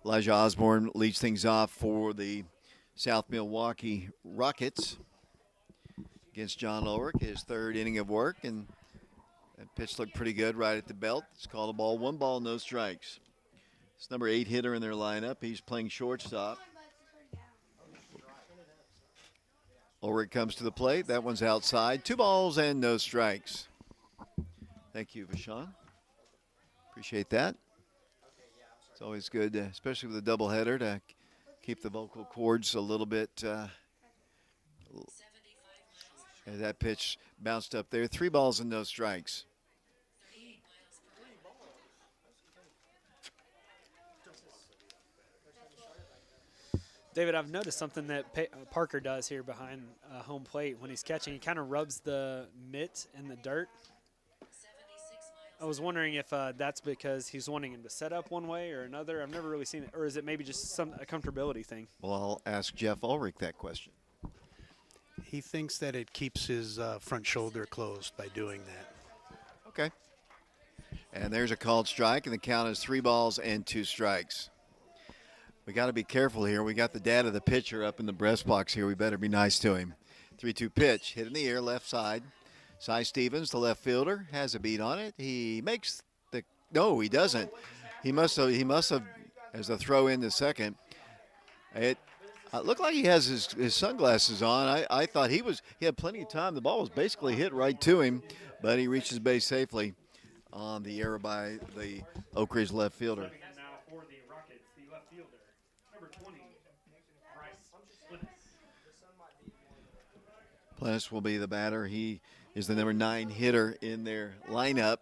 Elijah Osborne leads things off for the South Milwaukee Rockets against John Ulrich, his third inning of work, and that pitch looked pretty good right at the belt. It's called a ball, 1 ball, no strikes. It's number 8 hitter in their lineup. He's playing shortstop. Ulrich comes to the plate. That one's outside. 2 balls and no strikes. Thank you, Vashon. Appreciate that. It's always good, especially with a doubleheader, to keep the vocal cords a little bit. As that pitch bounced up there. 3 balls and no strikes. David, I've noticed something that Parker does here behind home plate when he's catching. He kind of rubs the mitt in the dirt. I was wondering if that's because he's wanting him to set up one way or another. I've never really seen it. Or is it maybe just a comfortability thing? Well, I'll ask Jeff Ulrich that question. He thinks that it keeps his front shoulder closed by doing that. Okay. And there's a called strike, and the count is 3 balls and 2 strikes. We got to be careful here. We got the dad of the pitcher up in the breast box here. We better be nice to him. 3-2 pitch, hit in the air, left side. Cy Stevens, the left fielder, has a beat on it. He makes the – no, he doesn't. He must have as a throw in the second. It looked like he has his sunglasses on. I thought he had plenty of time. The ball was basically hit right to him, but he reaches base safely on the error by the Oak Ridge left fielder. And now for the Rockets, the left fielder, number 20, Bryce Plittis. Pless will be the batter. He is the number 9 hitter in their lineup.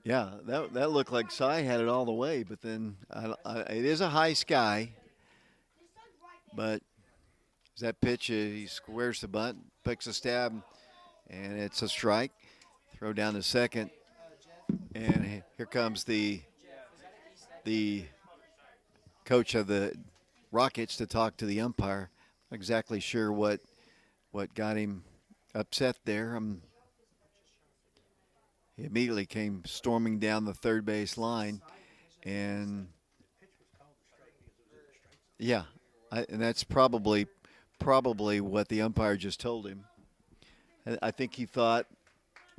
Yeah, that looked like Cy had it all the way, but then it is a high sky. But as that pitch, he squares the bunt, picks a stab, and it's a strike. Throw down to second, and here comes the coach of the Rockets to talk to the umpire. Not exactly sure what got him upset there. He immediately came storming down the third base line, and yeah, and that's probably what the umpire just told him. I think he thought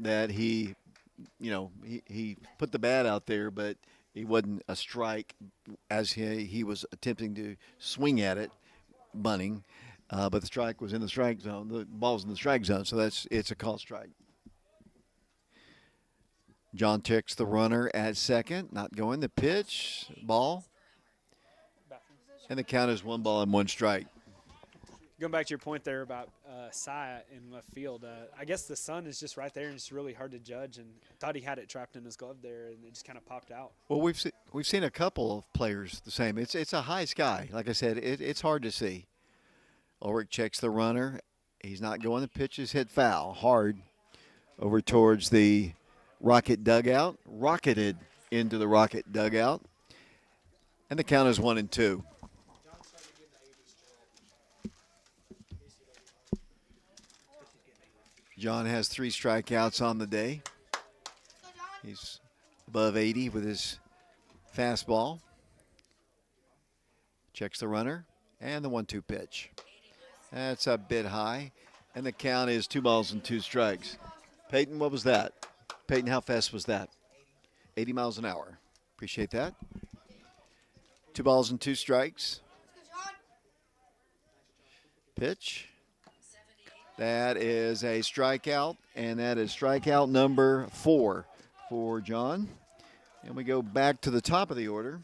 that he put the bat out there, but it wasn't a strike as he was attempting to swing at it, bunting. But the strike was in the strike zone. The ball's in the strike zone, so it's a called strike. John checks the runner at second, not going. The pitch, ball, and the count is 1 ball and 1 strike. Going back to your point there about Cy in left field, I guess the sun is just right there and it's really hard to judge. And I thought he had it trapped in his glove there, and it just kind of popped out. Well, we've seen a couple of players the same. It's a high sky. Like I said, it's hard to see. Ulrich checks the runner. He's not going. The pitch is hit foul, hard, over towards the Rocket dugout. Rocketed into the Rocket dugout. And the count is 1-2. John has 3 strikeouts on the day. He's above 80 with his fastball. Checks the runner and the 1-2 pitch. That's a bit high, and the count is 2 balls and 2 strikes. Peyton, what was that? Peyton, how fast was that? 80 miles an hour. Appreciate that. 2 balls and 2 strikes. Pitch. That is a strikeout, and that is strikeout number 4 for John. And we go back to the top of the order.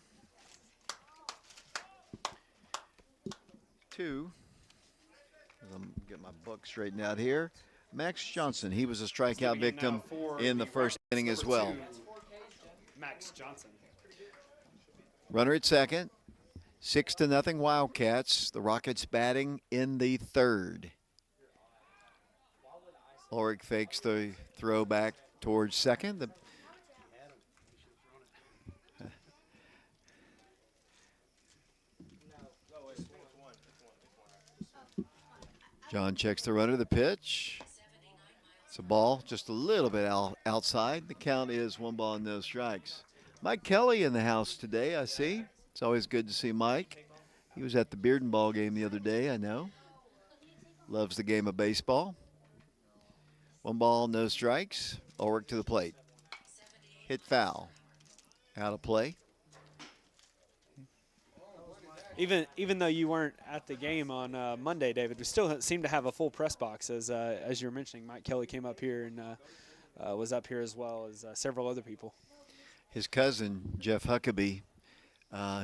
2. I'm getting my book straightened out here. Max Johnson, he was a strikeout victim in the first inning as well. Max Johnson. Runner at second. 6-0 Wildcats. The Rockets batting in the third. Ulrich fakes the throw back towards second. John checks the runner, the pitch. It's a ball, just a little bit outside. The count is 1 ball and no strikes. Mike Kelly in the house today, I see. It's always good to see Mike. He was at the Bearden ball game the other day, I know. Loves the game of baseball. 1 ball, no strikes. Ulrich to the plate. Hit foul. Out of play. Even though you weren't at the game on Monday, David, we still seem to have a full press box. As you were mentioning, Mike Kelly came up here and was up here as well as several other people. His cousin, Jeff Huckabee,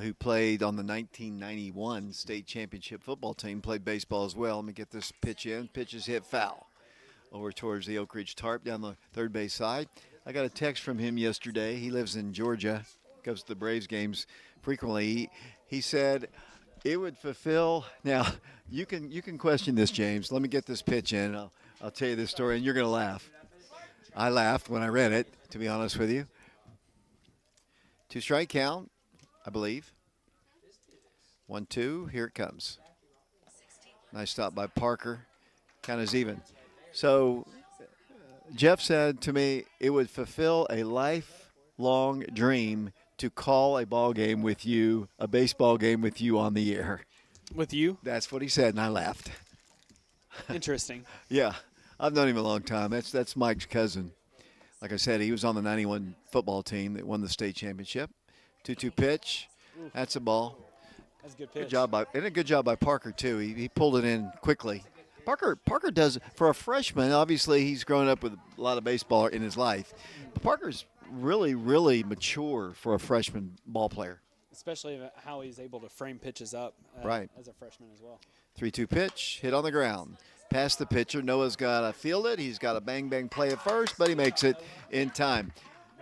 who played on the 1991 state championship football team, played baseball as well. Let me get this pitch in. Pitch is hit foul over towards the Oak Ridge Tarp down the third base side. I got a text from him yesterday. He lives in Georgia, goes to the Braves games frequently. He said it would fulfill. Now, you can question this, James. Let me get this pitch in. I'll tell you this story, and you're going to laugh. I laughed when I read it, to be honest with you. 2-strike count, I believe. 1-2, here it comes. Nice stop by Parker. Count is even. So Jeff said to me it would fulfill a lifelong dream to call a ball game with you, a baseball game with you on the air. With you? That's what he said, and I laughed. Interesting. Yeah, I've known him a long time. That's Mike's cousin. Like I said, he was on the 91 football team that won the state championship. 2-2 pitch. That's a ball. That's a good pitch. A good job by Parker, too. He pulled it in quickly. Parker does, for a freshman, obviously he's grown up with a lot of baseball in his life. But Parker's really, really mature for a freshman ball player. Especially how he's able to frame pitches up Right. as a freshman as well. 3-2 pitch, hit on the ground. Past the pitcher. Noah's got to field it. He's got a bang-bang play at first, but he makes it in time.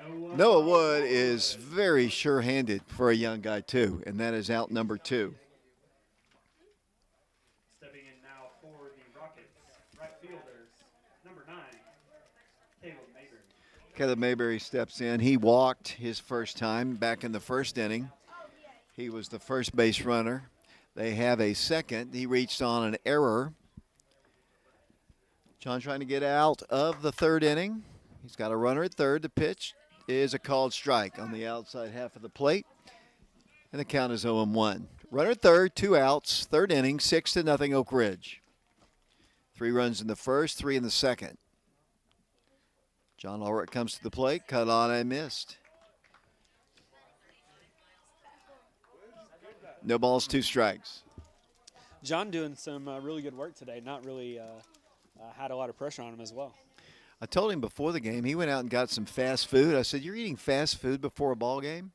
Noah Wood is very sure-handed for a young guy, too, and that is out number 2. Stepping in now for the Rockets, right fielders, number 9, Caleb Mayberry. Caleb Mayberry steps in. He walked his first time back in the first inning. He was the first base runner. They have a second. He reached on an error. John trying to get out of the third inning. He's got a runner at third. The pitch is a called strike on the outside half of the plate. And the count is 0-1. Runner at third, 2 outs, third inning, 6-0 Oak Ridge. 3 runs in the first, 3 in the second. John Ulrich comes to the plate, cut on and missed. No balls, 2 strikes. John doing some really good work today. Not really had a lot of pressure on him as well. I told him before the game, he went out and got some fast food. I said, you're eating fast food before a ball game?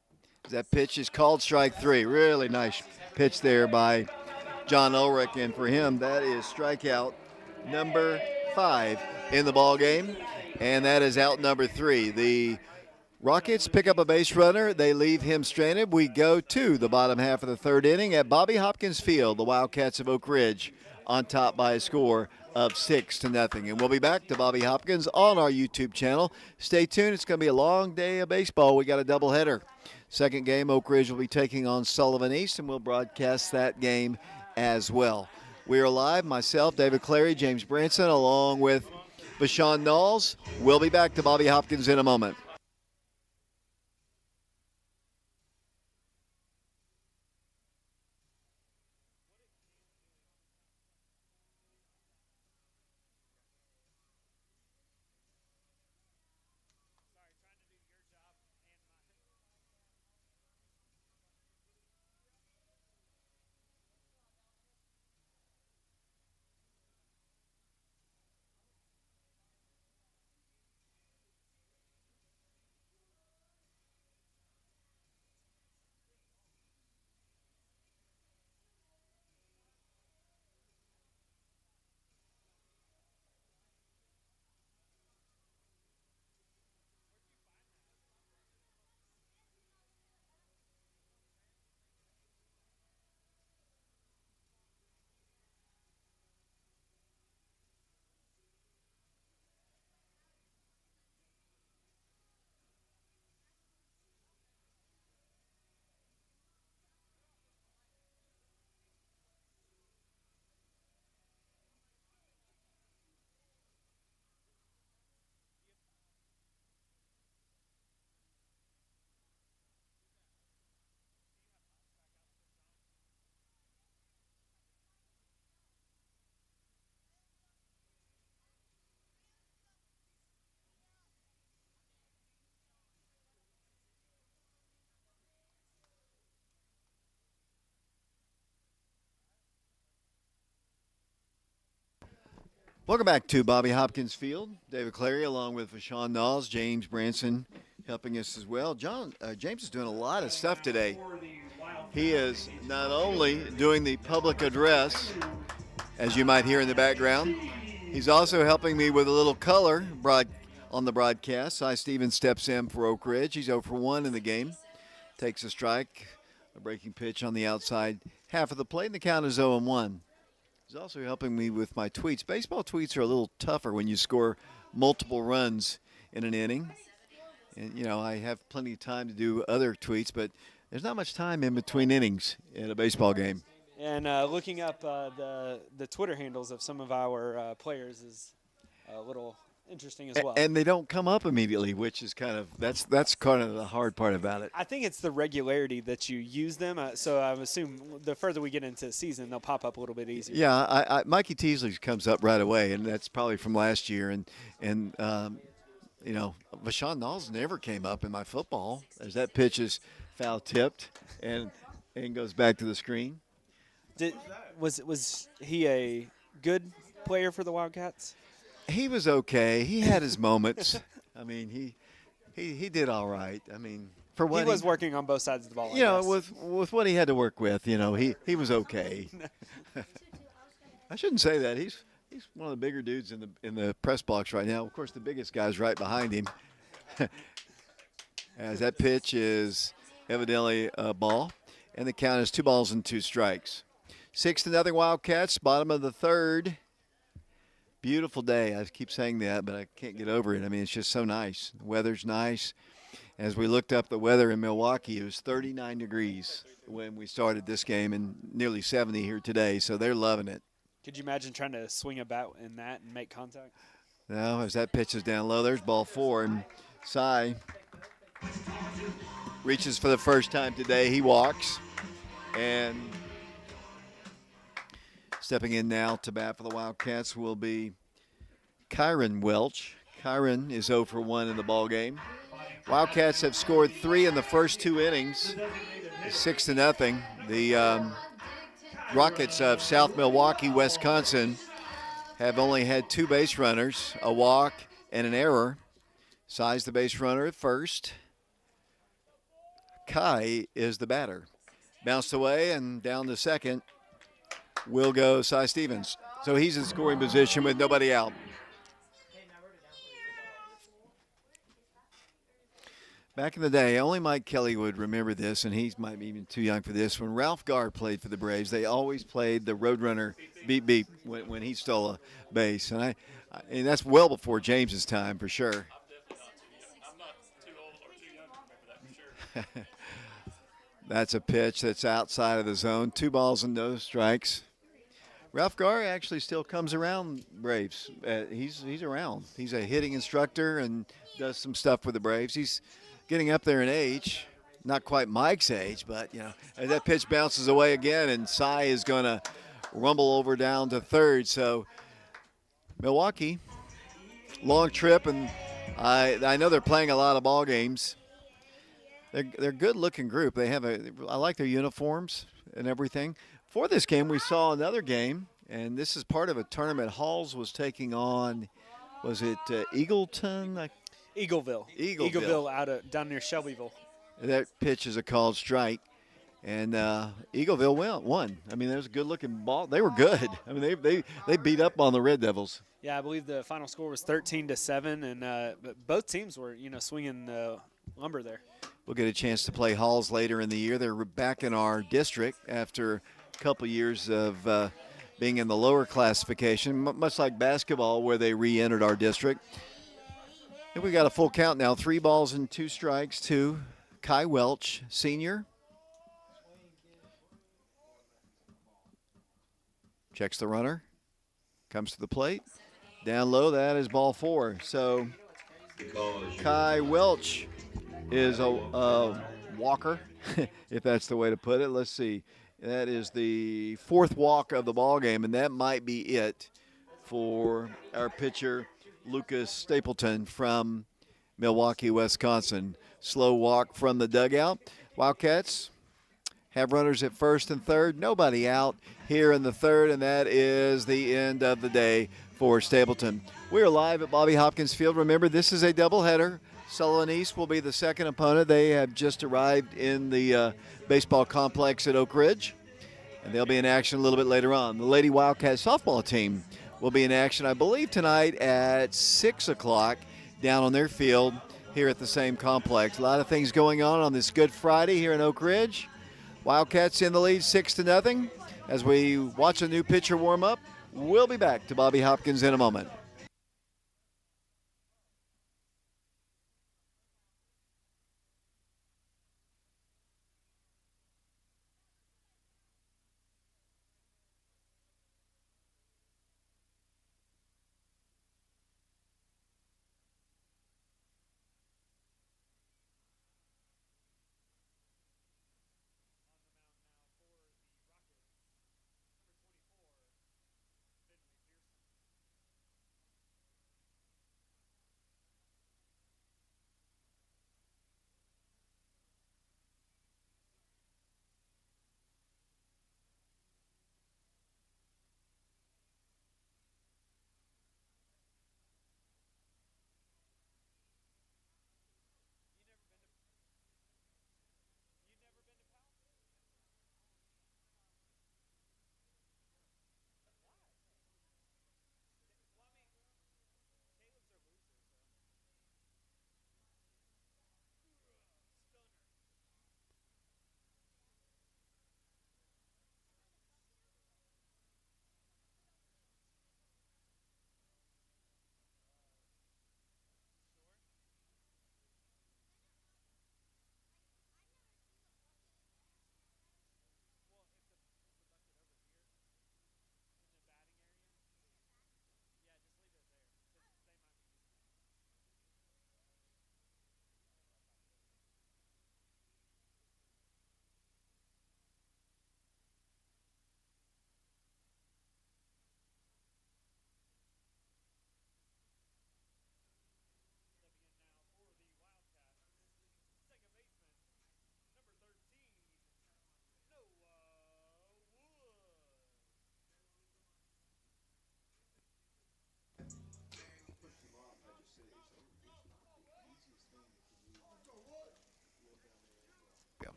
That pitch is called strike 3. Really nice pitch there by John Ulrich. And for him, that is strikeout number 5 in the ball game. And that is out number 3. The Rockets pick up a base runner. They leave him stranded. We go to the bottom half of the third inning at Bobby Hopkins Field. The Wildcats of Oak Ridge on top by a score of 6-0. And we'll be back to Bobby Hopkins on our YouTube channel. Stay tuned. It's going to be a long day of baseball. We got a doubleheader. Second game, Oak Ridge will be taking on Sullivan East, and we'll broadcast that game as well. We are live. Myself, David Clary, James Branson, along with Bashan Knowles. We'll be back to Bobby Hopkins in a moment. Welcome back to Bobby Hopkins Field. David Clary along with Vashawn Knowles, James Branson helping us as well. James is doing a lot of stuff today. He is not only doing the public address, as you might hear in the background, he's also helping me with a little color on the broadcast. Cy Stevens steps in for Oak Ridge. He's 0 for 1 in the game. Takes a strike, a breaking pitch on the outside half of the plate, and the count is 0-1. He's also helping me with my tweets. Baseball tweets are a little tougher when you score multiple runs in an inning. And, you know, I have plenty of time to do other tweets, but there's not much time in between innings in a baseball game. And looking up the Twitter handles of some of our players is a little interesting as well. And they don't come up immediately, which is that's kind of the hard part about it. I think it's the regularity that you use them. So I assume the further we get into the season, they'll pop up a little bit easier. Yeah, Mikey Teasley comes up right away, and that's probably from last year. And you know, Vashawn Knowles never came up in my football as that pitch is foul tipped and goes back to the screen. Was he a good player for the Wildcats? He was okay. He had his moments. I mean, he did all right. I mean, for what he was working on both sides of the ball. You know, with what he had to work with, you know, he was okay. I shouldn't say that. He's one of the bigger dudes in the press box right now. Of course, the biggest guy's right behind him. As that pitch is evidently a ball, and the count is 2-2 strikes. 6-0 Wildcats, bottom of the third. Beautiful day. I keep saying that, but I can't get over it. I mean, it's just so nice. The weather's nice. As we looked up the weather in Milwaukee, it was 39 degrees when we started this game and nearly 70 here today, so they're loving it. Could you imagine trying to swing a bat in that and make contact? No, as that pitch is down low, there's ball 4, and Cy reaches for the first time today. He walks, and stepping in now to bat for the Wildcats will be Kyron Welch. Kyron is 0 for 1 in the ball game. Wildcats have scored 3 in the first 2 innings, 6-0. The Rockets of South Milwaukee, Wisconsin, have only had 2 base runners, a walk and an error. Cy's the base runner at first. Kai is the batter. Bounced away and down to second will go Cy Stevens. So he's in scoring position with nobody out. Back in the day, only Mike Kelly would remember this, and he might be even too young for this. When Ralph Garr played for the Braves, they always played the Roadrunner beep beep when he stole a base. And and that's well before James's time for sure. I'm not too old or too young to remember that for sure. That's a pitch that's outside of the zone. 2 balls and no strikes. Ralph Garr actually still comes around Braves. He's around. He's a hitting instructor and does some stuff with the Braves. He's getting up there in age, not quite Mike's age, but, you know, as that pitch bounces away again, and Cy is going to rumble over down to third. So Milwaukee, long trip, and I know they're playing a lot of ball games. They're a good-looking group. I like their uniforms and everything. For this game, we saw another game, and this is part of a tournament. Halls was taking on, was it Eagleton? Eagleville. Eagleville down near Shelbyville. That pitch is a called strike, and Eagleville won. I mean, there's a good-looking ball. They were good. I mean, they beat up on the Red Devils. Yeah, I believe the final score was 13-7, and but both teams were, swinging lumber there. We'll get a chance to play Halls later in the year. They're back in our district after a couple years of being in the lower classification, much like basketball where they re-entered our district. And we got a full count now, 3 balls and 2 strikes to Kai Welch, senior. Checks the runner, comes to the plate. Down low, that is ball 4. So Kai Welch is a walker, if that's the way to put it. Let's see. That is the 4th walk of the ball game, and that might be it for our pitcher, Lucas Stapleton from Milwaukee, Wisconsin. Slow walk from the dugout. Wildcats have runners at first and third. Nobody out here in the third, and that is the end of the day for Stapleton. We are live at Bobby Hopkins Field. Remember, this is a doubleheader. Sullivan East will be the second opponent. They have just arrived in the baseball complex at Oak Ridge, and they'll be in action a little bit later on. The Lady Wildcats softball team will be in action, I believe, tonight at 6 o'clock down on their field here at the same complex. A lot of things going on this Good Friday here in Oak Ridge. Wildcats in the lead 6-0 as we watch a new pitcher warm up. We'll be back to Bobby Hopkins in a moment.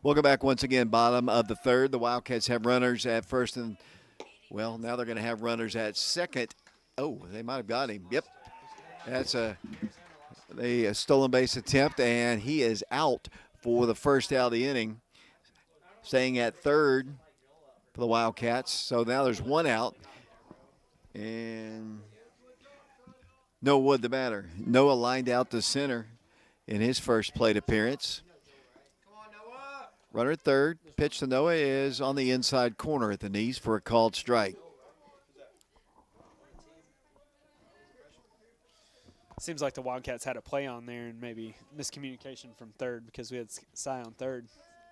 Welcome back once again, bottom of the third. The Wildcats have runners at first and, well, now they're going to have runners at second. Oh, they might have got him. Yep. That's a stolen base attempt, and he is out for the first out of the inning, staying at third for the Wildcats. So now there's one out, and Noah Wood the batter. Noah lined out to center in his first plate appearance. Runner at third. Pitch to Noah is on the inside corner at the knees for a called strike. Seems like the Wildcats had a play on there and maybe miscommunication from third because we had Cy on third.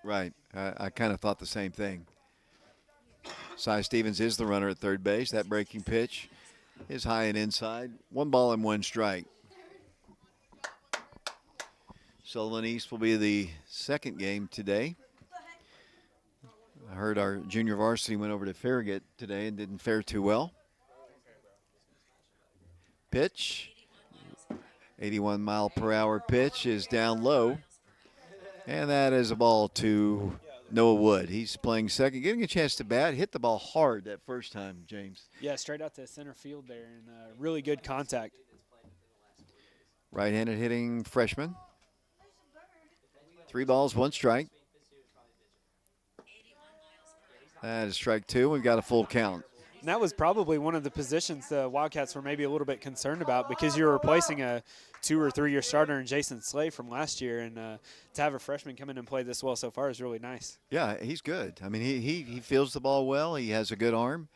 Right. I kind of thought the same thing. Cy Stevens is the runner at third base. That breaking pitch is high and inside. 1 ball and 1 strike. Sullivan East will be the second game today. I heard our junior varsity went over to Farragut today and didn't fare too well. Pitch. 81-mile-per-hour pitch is down low. And that is a ball to Noah Wood. He's playing second, getting a chance to bat. Hit the ball hard that first time, James. Yeah, straight out to center field there, and really good contact. Right-handed hitting freshman. 3 balls, 1 strike. That is strike 2. We've got a full count. And that was probably one of the positions the Wildcats were maybe a little bit concerned about because you're replacing a 2- or 3-year starter in Jason Slay from last year, and to have a freshman come in and play this well so far is really nice. Yeah, he's good. I mean, he feels the ball well. He has a good arm,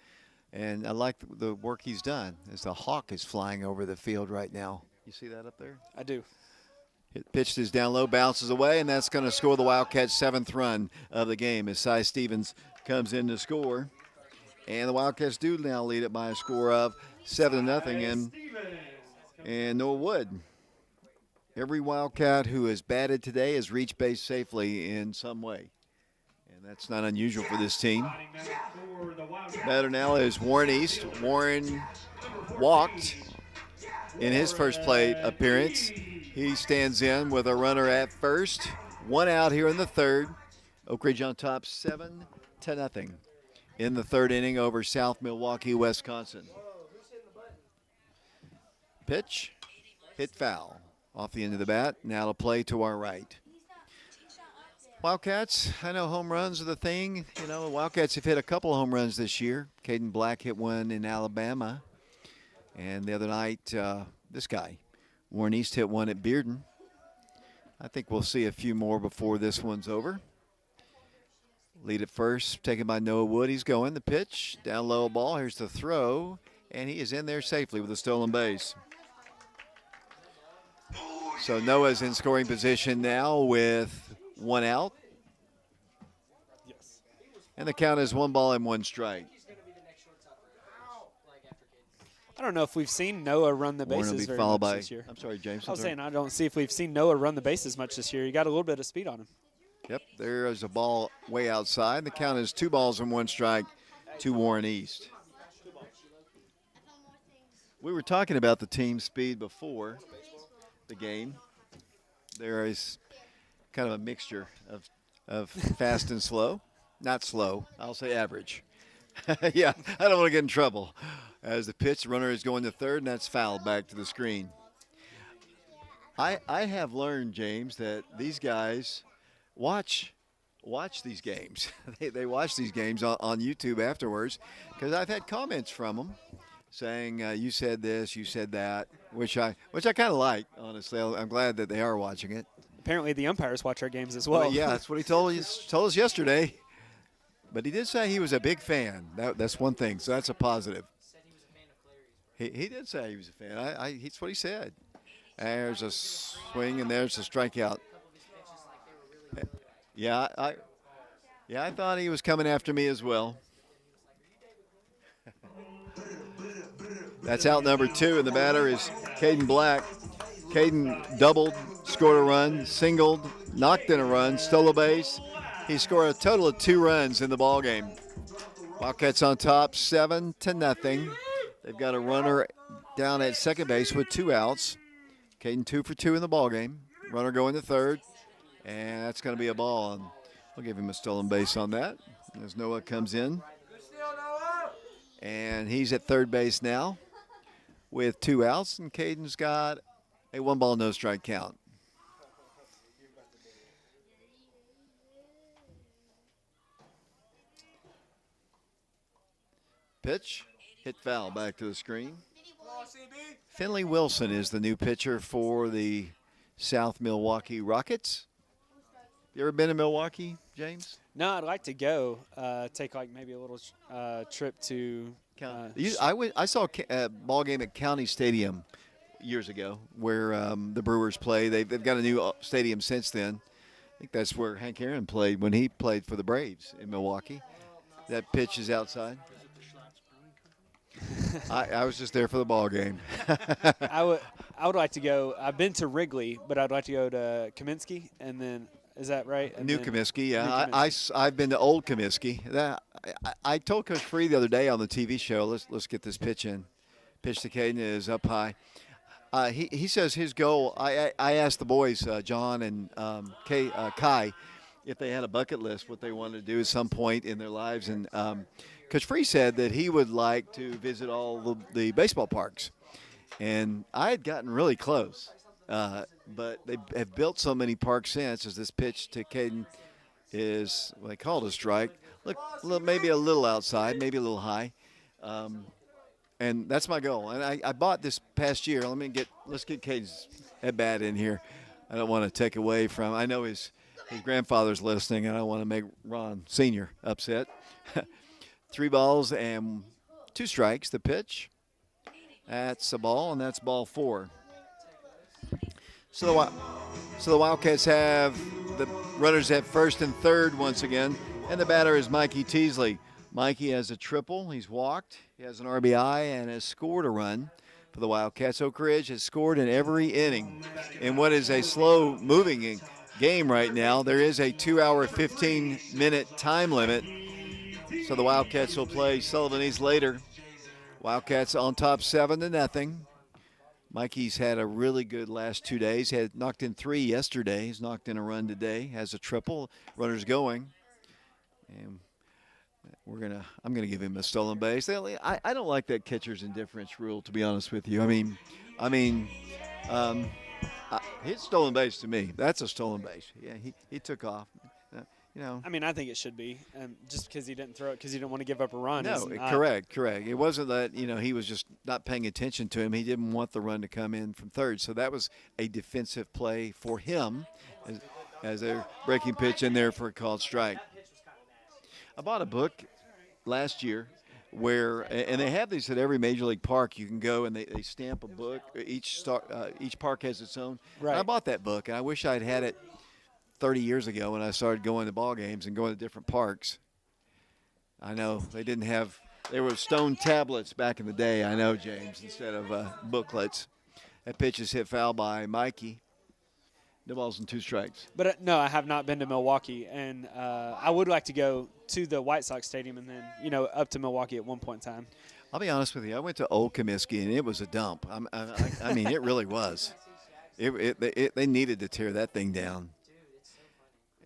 and I like the work he's done as the hawk is flying over the field right now. You see that up there? I do. Pitched is down low, bounces away, and that's going to score the Wildcats' 7th run of the game as Cy Stevens comes in to score. And the Wildcats do now lead it by a score of 7-0. And Noah Wood. Every Wildcat who has batted today has reached base safely in some way. And That's not unusual for this team. Batting number 4, the Wildcats. Batter now is Warren East. Warren walked in his first plate appearance. He stands in with a runner at first. One out here in the third. Oak Ridge on top 7-0 in the third inning over South Milwaukee, Wisconsin. Pitch, hit foul off the end of the bat. Now to play to our right. Wildcats, I know home runs are the thing. You know, Wildcats have hit a couple home runs this year. Caden Black hit one in Alabama. And the other night, this guy, Warren East, hit one at Bearden. I think we'll see a few more before this one's over. Lead at first, taken by Noah Wood. He's going. The pitch, down low ball. Here's the throw. And he is in there safely with a stolen base. So Noah's in scoring position now with one out. Yes. And the count is 1-1 strike. I don't know if we've seen Noah run the Warren will bases be very followed much by, this year. I'm sorry, James. I was saying I don't see if we've seen Noah run the bases much this year. He got a little bit of speed on him. Yep, there is a ball way outside. The count is 2-1 strike to Warren East. We were talking about the team speed before the game. There is kind of a mixture of fast and slow. Not slow, I'll say average. Yeah, I don't want to get in trouble. As the pitch, runner is going to third, and that's fouled back to the screen. I have learned, James, that these guys watch these games. they watch these games on YouTube afterwards, because I've had comments from them saying, you said this, you said that, which I kind of like, honestly. I'm glad that they are watching it. Apparently the umpires watch our games as well. Yeah, that's what he told us yesterday. But he did say he was a big fan. That's one thing, so that's a positive. He did say he was a fan. That's what he said. There's a swing, and there's a strikeout. Yeah, I thought he was coming after me as well. That's out number 2, and the batter is Caden Black. Caden doubled, scored a run, singled, knocked in a run, stole a base. He scored a total of 2 runs in the ballgame. Wildcats on top 7-0. They've got a runner down at second base with 2 outs. Caden 2 for 2 in the ballgame. Runner going to third, and that's going to be a ball. And I'll give him a stolen base on that as Noah comes in. And he's at third base now with 2 outs, and Caden's got a 1-ball, no strike count. Pitch, hit foul back to the screen. Finley Wilson is the new pitcher for the South Milwaukee Rockets. You ever been to Milwaukee, James? No, I'd like to go take like maybe a little trip to. I saw a ball game at County Stadium years ago where the Brewers play. They've got a new stadium since then. I think that's where Hank Aaron played when he played for the Braves in Milwaukee. That pitch is outside. I was just there for the ball game. I would like to go. I've been to Wrigley, but I'd like to go to Kaminsky, and then is that right? And New then, Comiskey, yeah. New Comiskey. I've been to Old Comiskey. I told Coach Free the other day on the TV show, let's get this pitch in. Pitch to Caden is up high. He says his goal. I asked the boys, John and Kai, if they had a bucket list, what they wanted to do at some point in their lives, and Coach Free said that he would like to visit all the baseball parks. And I had gotten really close. But they have built so many parks since, as this pitch to Caden is, well, they called a strike. Look, maybe a little outside, maybe a little high. And that's my goal. And I bought this past year. Let's get Caden's at bat in here. I don't want to take away from, I know his grandfather's listening, and I don't want to make Ron Sr. upset. 3 balls and 2 strikes. The pitch. That's a ball, and that's ball 4. So the Wildcats have the runners at first and third once again, and the batter is Mikey Teasley. Mikey has a triple. He's walked. He has an RBI and has scored a run for the Wildcats. Oak Ridge has scored in every inning in what is a slow-moving game right now. There is a 2-hour, 15-minute time limit, so the Wildcats will play Sullivan East later. Wildcats on top 7-0. Mikey's had a really good last 2 days. Had knocked in 3 yesterday. He's knocked in a run today. Has a triple. Runners going. And I'm gonna give him a stolen base. I don't like that catcher's indifference rule, to be honest with you. Hit stolen base to me. That's a stolen base. Yeah, he took off. I mean, I think it should be, just because he didn't throw it because he didn't want to give up a run. No, correct. It wasn't that, he was just not paying attention to him. He didn't want the run to come in from third. So that was a defensive play for him as they're breaking pitch in there for a called strike. I bought a book last year and they have these at every major league park. You can go and they stamp a book. Each park has its own. Right. And I bought that book, and I wish I'd had it 30 years ago when I started going to ball games and going to different parks. I know there were stone tablets back in the day, I know, James, instead of booklets. That pitch is hit foul by Mikey. No balls and 2 strikes. But no, I have not been to Milwaukee, and I would like to go to the White Sox Stadium and then, up to Milwaukee at one point in time. I'll be honest with you. I went to Old Comiskey, and it was a dump. I mean, it really was. They needed to tear that thing down.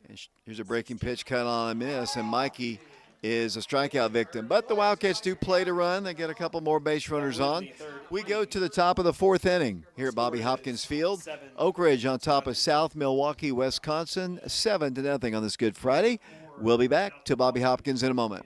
And here's a breaking pitch, cut on a miss, and Mikey is a strikeout victim. But the Wildcats do play to run. They get a couple more base runners on. We go to the top of the 4th inning here at Bobby Hopkins Field. Oak Ridge on top of South Milwaukee, Wisconsin, 7-0 on this Good Friday. We'll be back to Bobby Hopkins in a moment.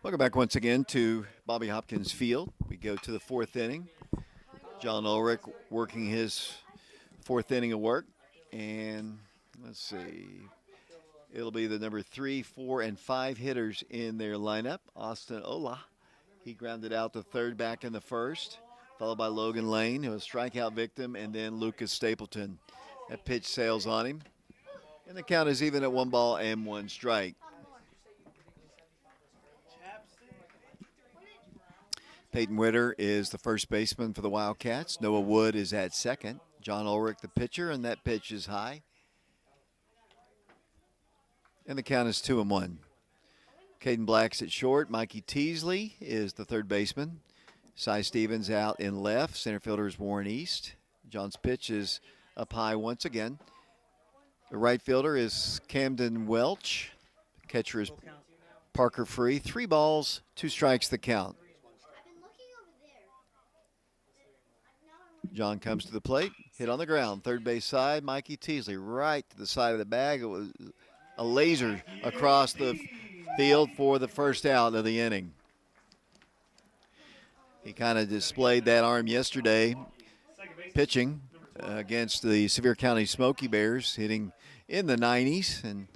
Welcome back once again to Bobby Hopkins Field. We go to the 4th inning. John Ulrich working his 4th inning of work. And let's see. It'll be the number 3, 4, and 5 hitters in their lineup. Austin Ola, he grounded out to third back in the 1st, followed by Logan Lane, who was a strikeout victim, and then Lucas Stapleton. That pitch sails on him. And the count is even at 1 ball and 1 strike. Peyton Witter is the first baseman for the Wildcats. Noah Wood is at second. John Ulrich, the pitcher, and that pitch is high. And the count is 2-1. Caden Black's at short. Mikey Teasley is the third baseman. Cy Stevens out in left. Center fielder is Warren East. John's pitch is up high once again. The right fielder is Camden Welch. Catcher is Parker Free. 3 balls, 2 strikes the count. John comes to the plate, hit on the ground, third base side. Mikey Teasley right to the side of the bag. It was a laser across the field for the first out of the inning. He kind of displayed that arm yesterday pitching against the Sevier County Smoky Bears, hitting in the 90s. And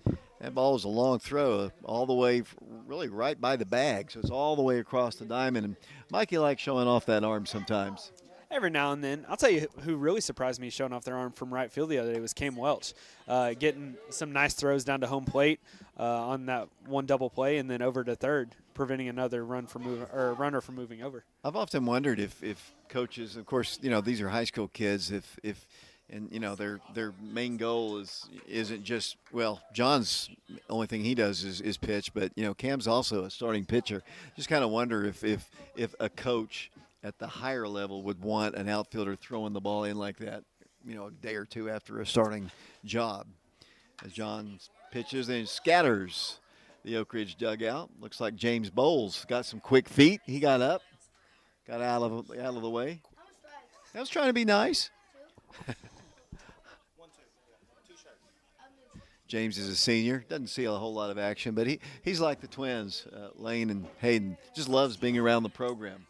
that ball was a long throw all the way really right by the bag, so it's all the way across the diamond. And Mikey likes showing off that arm sometimes. Every now and then. I'll tell you who really surprised me showing off their arm from right field the other day was Cam Welch, getting some nice throws down to home plate on that one double play, and then over to third, preventing another runner from moving over. I've often wondered if coaches, of course, these are high school kids, if their main goal isn't just, well, John's only thing he does is pitch, but Cam's also a starting pitcher. Just kind of wonder if a coach at the higher level would want an outfielder throwing the ball in like that, a day or two after a starting job. As John pitches and scatters the Oak Ridge dugout. Looks like James Bowles got some quick feet. He got up, got out of the way. That was trying to be nice. James is a senior. Doesn't see a whole lot of action, but he's like the twins, Lane and Hayden. Just loves being around the program.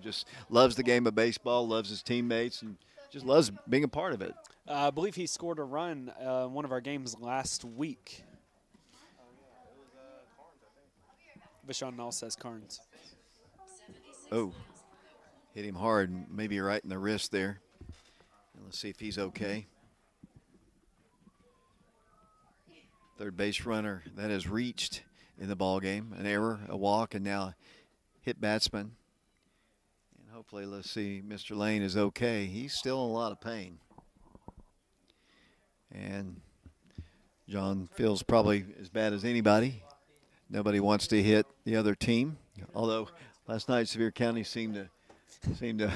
Just loves the game of baseball, loves his teammates, and just loves being a part of it. I believe he scored a run one of our games last week. Vashon Null says Carnes. Oh, hit him hard, maybe right in the wrist there. Let's see if he's okay. Third base runner that has reached in the ball game. An error, a walk, and now hit batsman. And hopefully, let's see, Mr. Lane is okay. He's still in a lot of pain. And John feels probably as bad as anybody. Nobody wants to hit the other team. Although last night Sevier County seemed to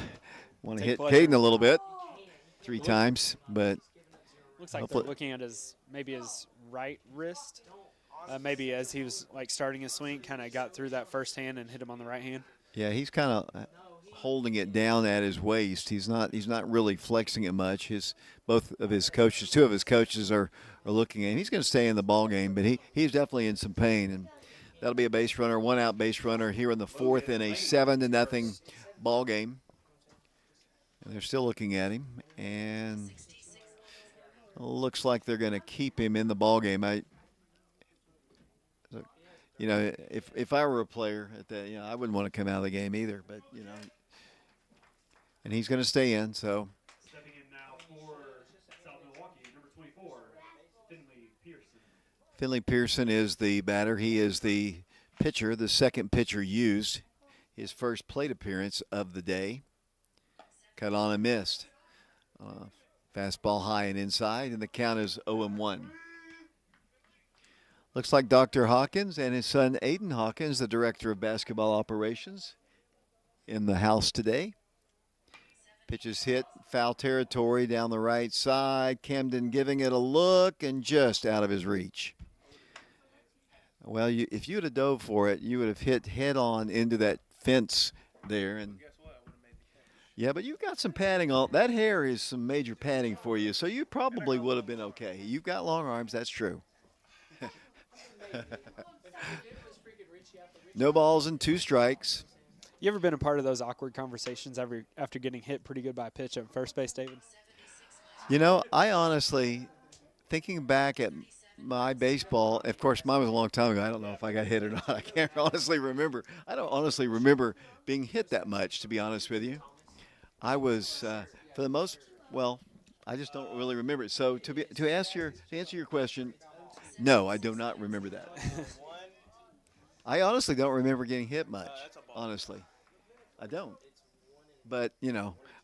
want to hit Caden a little bit, 3 times, but looks like they're looking at his right wrist. Maybe as he was starting his swing, kind of got through that first hand and hit him on the right hand. Yeah, he's kind of holding it down at his waist. He's not really flexing it much. Two of his coaches are looking at him. He's going to stay in the ball game, but he's definitely in some pain. And that'll be a base runner, 1 out base runner here in the 4th in a 7-0 ball game. And they're still looking at him, and looks like they're going to keep him in the ball game. If I were a player at that, I wouldn't want to come out of the game either. But and he's going to stay in. So Stepping in now for South Milwaukee, number 24, Finley Pearson. Finley Pearson is the batter. He is the pitcher, the second pitcher used. His first plate appearance of the day. Cut on and missed. Fastball high and inside, and the count is 0-1. Looks like Dr. Hawkins and his son Aiden Hawkins, the director of basketball operations, in the house today. Pitches hit, foul territory down the right side. Camden giving it a look and just out of his reach. Well, if you would have dove for it, you would have hit head on into that fence there. And yeah, but you've got some padding on. That hair is some major padding for you, so you probably would have been okay. You've got long arms, that's true. No balls and 2 strikes. You ever been a part of those awkward conversations after getting hit pretty good by a pitch at first base, David? I honestly, thinking back at my baseball, of course, mine was a long time ago. I don't know if I got hit or not. I can't honestly remember. I don't honestly remember being hit that much, to be honest with you. I was, for the most, I just don't really remember it. So to answer your question, no, I do not remember that. I honestly don't remember getting hit much, honestly. I don't. But,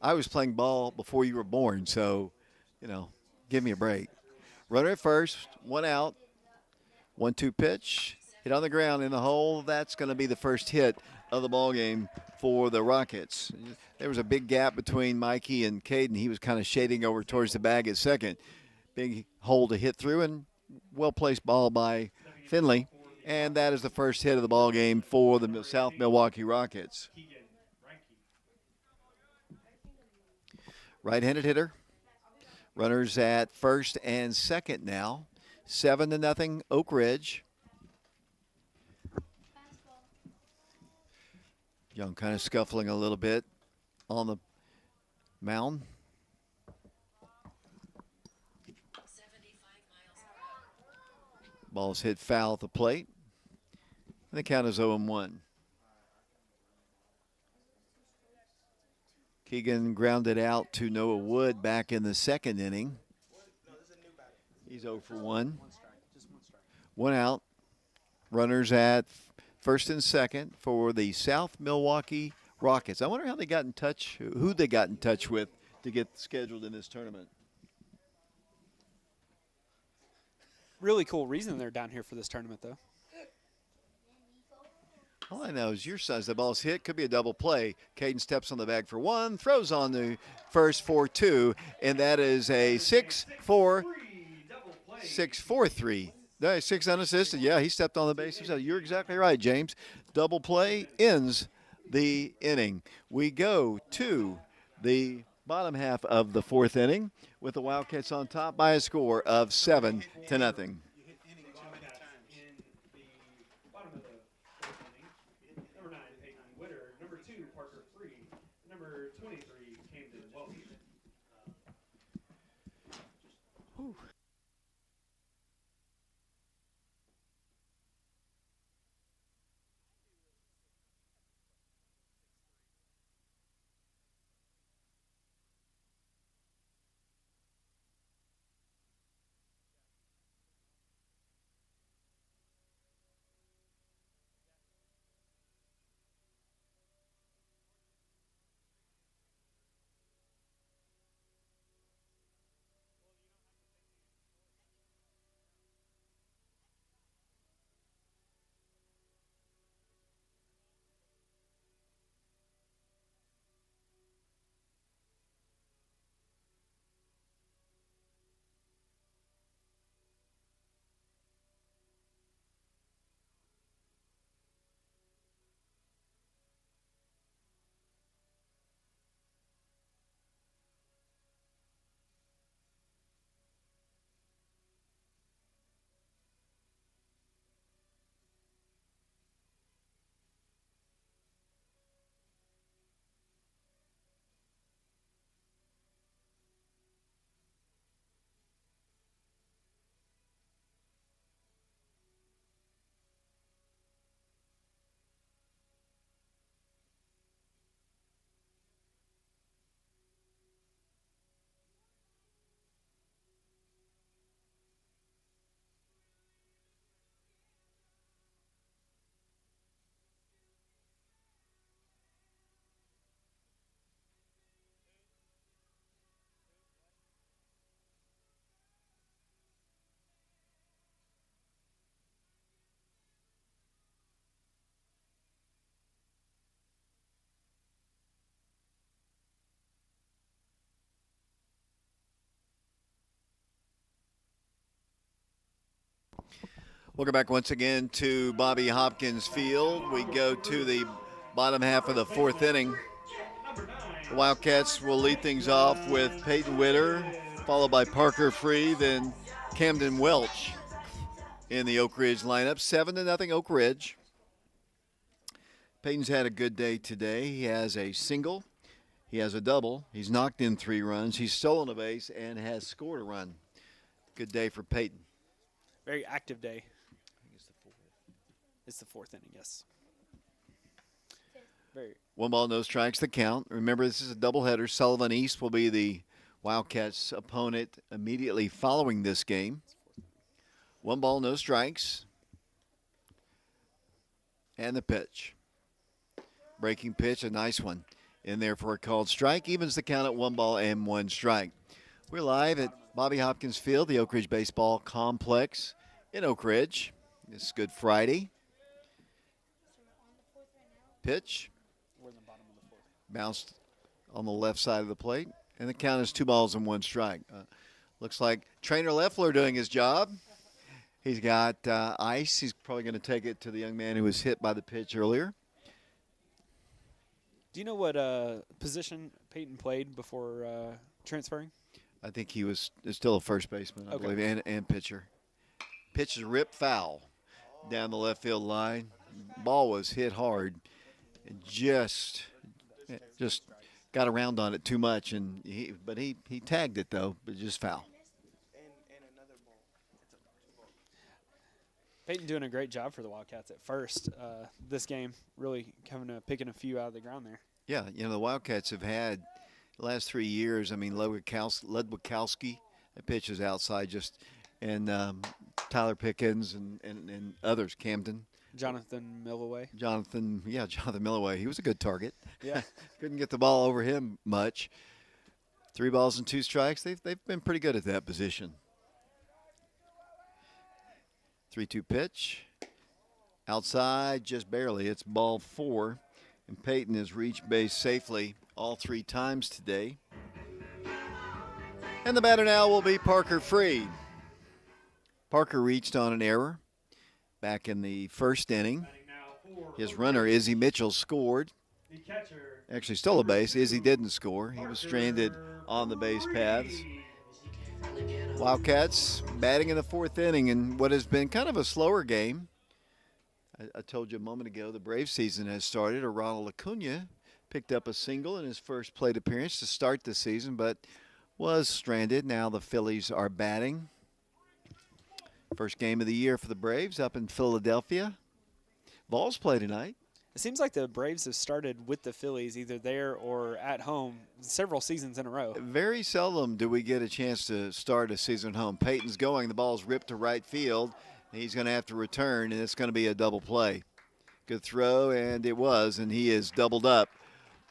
I was playing ball before you were born, so, give me a break. Runner at first, 1 out, 1-2 pitch, hit on the ground in the hole. That's going to be the first hit of the ball game for the Rockets. There was a big gap between Mikey and Caden. He was kind of shading over towards the bag at second. Big hole to hit through, and well-placed ball by Finley. And that is the first hit of the ball game for the South Milwaukee Rockets. Right-handed hitter. Runners at first and second now. 7-0 Oak Ridge. Young kind of scuffling a little bit on the mound. Ball's hit foul at the plate. And the count is 0-1. Keegan grounded out to Noah Wood back in the second inning. He's 0 for 1. One out. Runners at first and second for the South Milwaukee Rockets. I wonder how they got in touch, who they got in touch with to get scheduled in this tournament. Really cool reason they're down here for this tournament, though. All I know is your size. The ball's hit. Could be a double play. Caden steps on the bag for one, throws on the first 4-2, and that is a 6-4, 6-4-3. 6 unassisted. Yeah, he stepped on the base himself. You're exactly right, James. Double play ends the inning. We go to the bottom half of the fourth inning with the Wildcats on top by a score of 7-0. Welcome back once again to Bobby Hopkins Field. We go to the bottom half of the fourth inning. The Wildcats will lead things off with Peyton Witter, followed by Parker Free, then Camden Welch in the Oak Ridge lineup. 7-0 Oak Ridge. Peyton's had a good day today. He has a single. He has a double. He's knocked in 3 runs. He's stolen a base and has scored a run. Good day for Peyton. Very active day. It's the fourth inning, yes. Very. 1 ball, no strikes, the count. Remember, this is a doubleheader. Sullivan East will be the Wildcats' opponent immediately following this game. 1 ball, no strikes. And the pitch. Breaking pitch, a nice one. In there for a called strike. Evens the count at 1 ball and 1 strike. We're live at Bobby Hopkins Field, the Oak Ridge Baseball Complex in Oak Ridge. This is Good Friday. Pitch. Bounced on the left side of the plate. And the count is 2 balls and 1 strike. Looks like Trainer Leffler doing his job. He's got ice. He's probably going to take it to the young man who was hit by the pitch earlier. Do you know what position Peyton played before transferring? I think he was still a first baseman, I believe, and pitcher. Pitch is ripped foul down the left field line. Ball was hit hard. It just got around on it too much, but he tagged it though, but just foul. Peyton doing a great job for the Wildcats at first. This game really picking a few out of the ground there. Yeah, the Wildcats have had the last 3 years. I mean, Ludwikowski, that pitch is outside and Tyler Pickens and others, Camden. Jonathan Millaway. Jonathan Millaway. He was a good target. Yeah. Couldn't get the ball over him much. 3 balls and 2 strikes. They've been pretty good at that position. 3-2 pitch. Outside, just barely. It's ball 4. And Peyton has reached base safely all 3 times today. And the batter now will be Parker Freed. Parker reached on an error back in the first inning. His runner, Izzy Mitchell, scored. Actually stole a base. Izzy didn't score. He was stranded on the base paths. Wildcats batting in the 4th inning in what has been kind of a slower game. I told you a moment ago the Braves season has started. Ronald Acuna picked up a single in his first plate appearance to start the season, but was stranded. Now the Phillies are batting. First game of the year for the Braves up in Philadelphia. Balls play tonight. It seems like the Braves have started with the Phillies either there or at home several seasons in a row. Very seldom do we get a chance to start a season at home. Peyton's going. The ball's ripped to right field. He's going to have to return, and it's going to be a double play. Good throw, and it was, and he is doubled up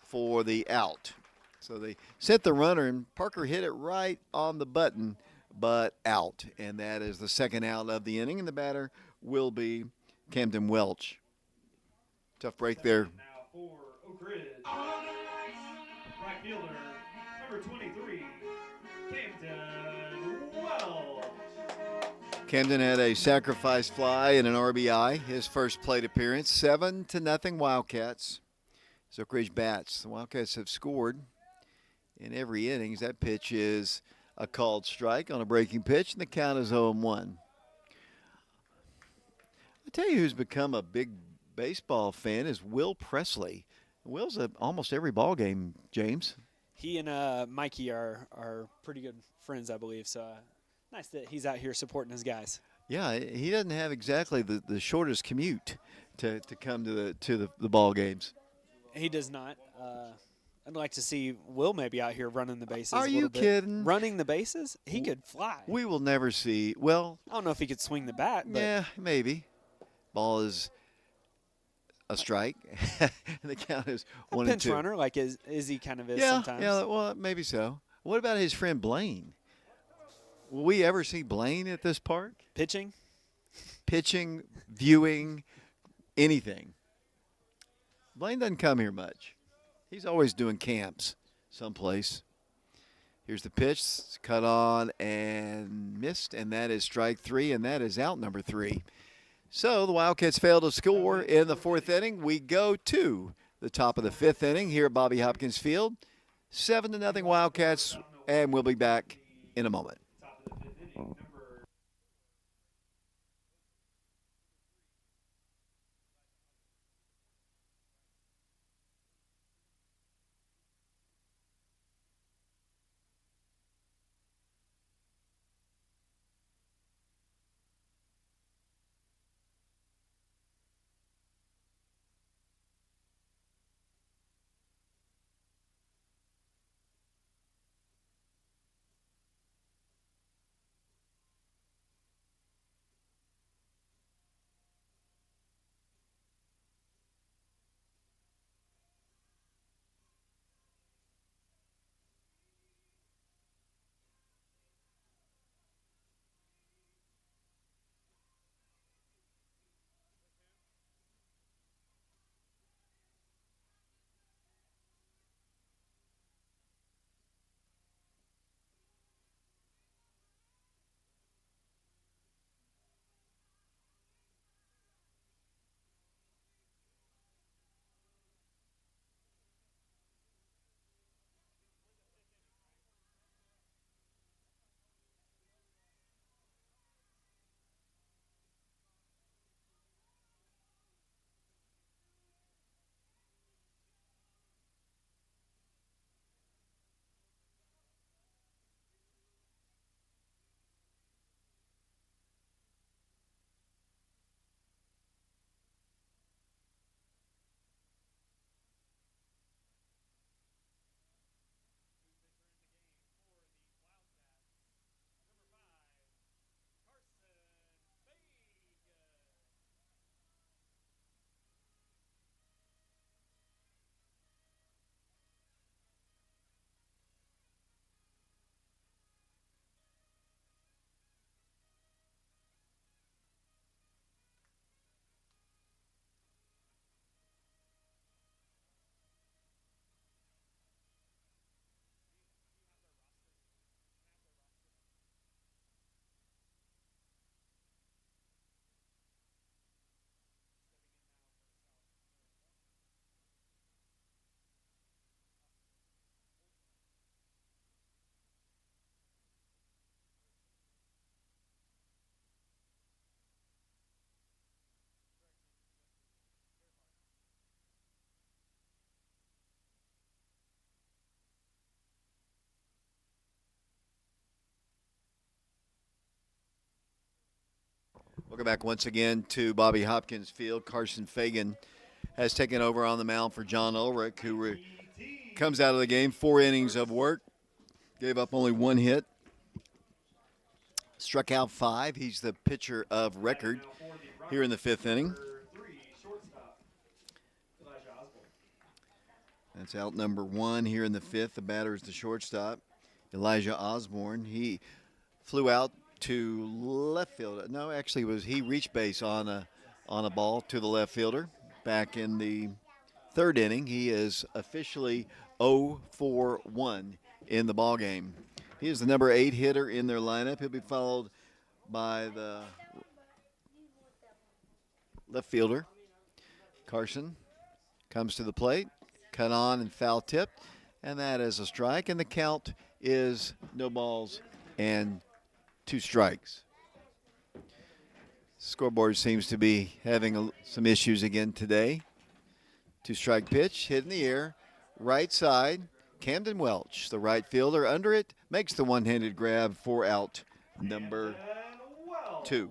for the out. So they sent the runner, and Parker hit it right on the button, but out. And that is the second out of the inning, and the batter will be Camden Welch. Tough break there. Now for Oak Ridge. Right fielder, number 23, Camden Welch. Camden had a sacrifice fly and an RBI, his first plate appearance. 7-0 Wildcats. So Oak Ridge bats. The Wildcats have scored in every inning. That pitch is a called strike on a breaking pitch, and the count is 0-1. I'll tell you who's become a big baseball fan is Will Presley. Will's at almost every ball game, James. He and Mikey are pretty good friends, I believe. So nice that he's out here supporting his guys. Yeah, he doesn't have exactly the shortest commute to come to the ball games. He does not. I'd like to see Will maybe out here running the bases. Are you kidding? Running the bases? He could fly. We will never see. Well, I don't know if he could swing the bat. But yeah, maybe. Ball is a strike. And the count is 1-2. Pinch runner, like Izzy kind of is Yeah, sometimes. yeah, well, maybe so. What about his friend Blaine? Will we ever see Blaine at this park? Pitching? Pitching, viewing, anything. Blaine doesn't come here much. He's always doing camps someplace. Here's the pitch. It's cut on and missed, and that is strike 3, and that is out number 3. So the Wildcats fail to score in the 4th inning. We go to the top of the 5th inning here at Bobby Hopkins Field. 7-0 Wildcats, and we'll be back in a moment. Top of the 5th inning, number Welcome back once again to Bobby Hopkins Field. Carson Fagan has taken over on the mound for John Ulrich, who comes out of the game 4 innings of work, gave up only 1 hit, struck out 5. He's the pitcher of record here in the 5th inning. That's out number 1 here in the 5th. The batter is the shortstop, Elijah Osborne. He flew out to left field. No, actually, he reached base on a ball to the left fielder. Back in the 3rd inning, he is officially 0 for 1 in the ball game. He is the number 8 hitter in their lineup. He'll be followed by the left fielder. Carson comes to the plate, cut on and foul tipped, and that is a strike, and the count is no balls and 2 strikes. Scoreboard seems to be having some issues again today. 2-strike pitch, hit in the air, right side. Camden Welch, the right fielder, under it, makes the one-handed grab for out number 2.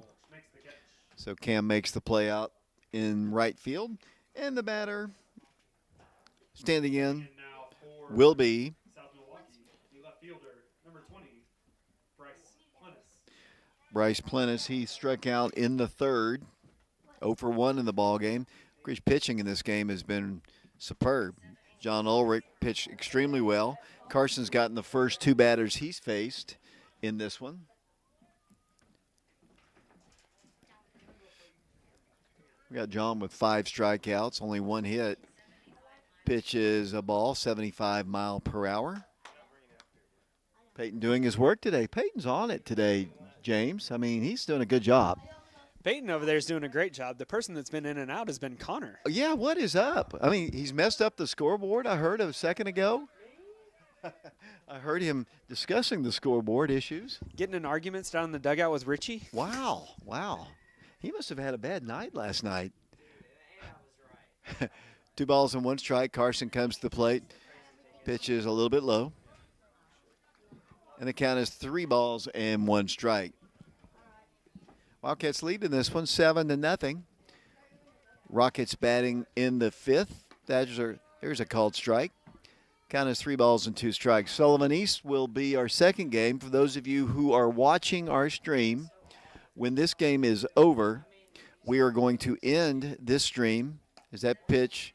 So Cam makes the play out in right field, and the batter standing in will be Bryce Plennis. He struck out in the 3rd, 0 for 1 in the ball game. Of course, pitching in this game has been superb. John Ulrich pitched extremely well. Carson's gotten the first 2 batters he's faced in this one. We got John with 5 strikeouts, only 1 hit. Pitch is a ball, 75 mile per hour. Peyton doing his work today. Peyton's on it today, James. I mean, he's doing a good job. Peyton over there is doing a great job. The person that's been in and out has been Connor. Yeah, what is up? I mean, he's messed up the scoreboard, I heard a second ago. I heard him discussing the scoreboard issues. Getting in arguments down in the dugout with Richie. Wow. He must have had a bad night last night. 2 balls and 1 strike. Carson comes to the plate. Pitch is a little bit low. And the count is 3 balls and 1 strike. Wildcats lead in this one 7-0. Rockets batting in the 5th. There's a called strike. Count is 3 balls and 2 strikes. Sullivan East will be our second game. For those of you who are watching our stream, when this game is over, we are going to end this stream. Is that pitch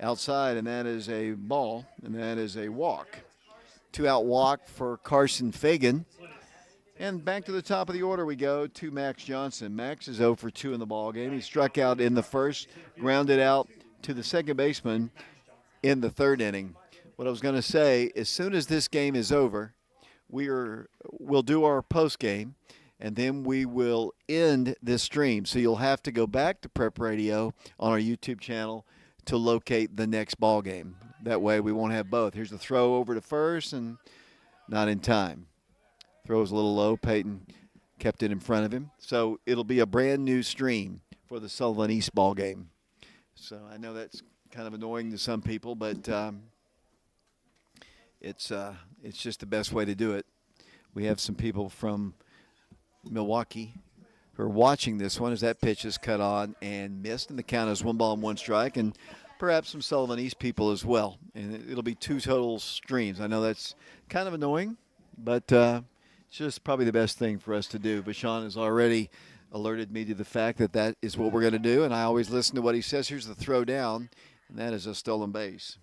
outside, and that is a ball, and that is a walk. 2-out walk for Carson Fagan. And back to the top of the order we go to Max Johnson. Max is 0 for 2 in the ball game. He struck out in the 1st, grounded out to the second baseman in the 3rd inning. What I was going to say, as soon as this game is over, we'll do our post game, and then we will end this stream. So you'll have to go back to Prep Radio on our YouTube channel to locate the next ball game. That way we won't have both. Here's the throw over to first, and not in time. Throw was a little low. Peyton kept it in front of him. So it'll be a brand new stream for the Sullivan East ball game. So I know that's kind of annoying to some people, but it's just the best way to do it. We have some people from Milwaukee who are watching this one as that pitch is cut on and missed, and the count is 1 ball and 1 strike, and perhaps some Sullivan East people as well. And it'll be 2 total streams. I know that's kind of annoying, but it's just probably the best thing for us to do. But Sean has already alerted me to the fact that that is what we're going to do, and I always listen to what he says. Here's the throw down, and that is a stolen base.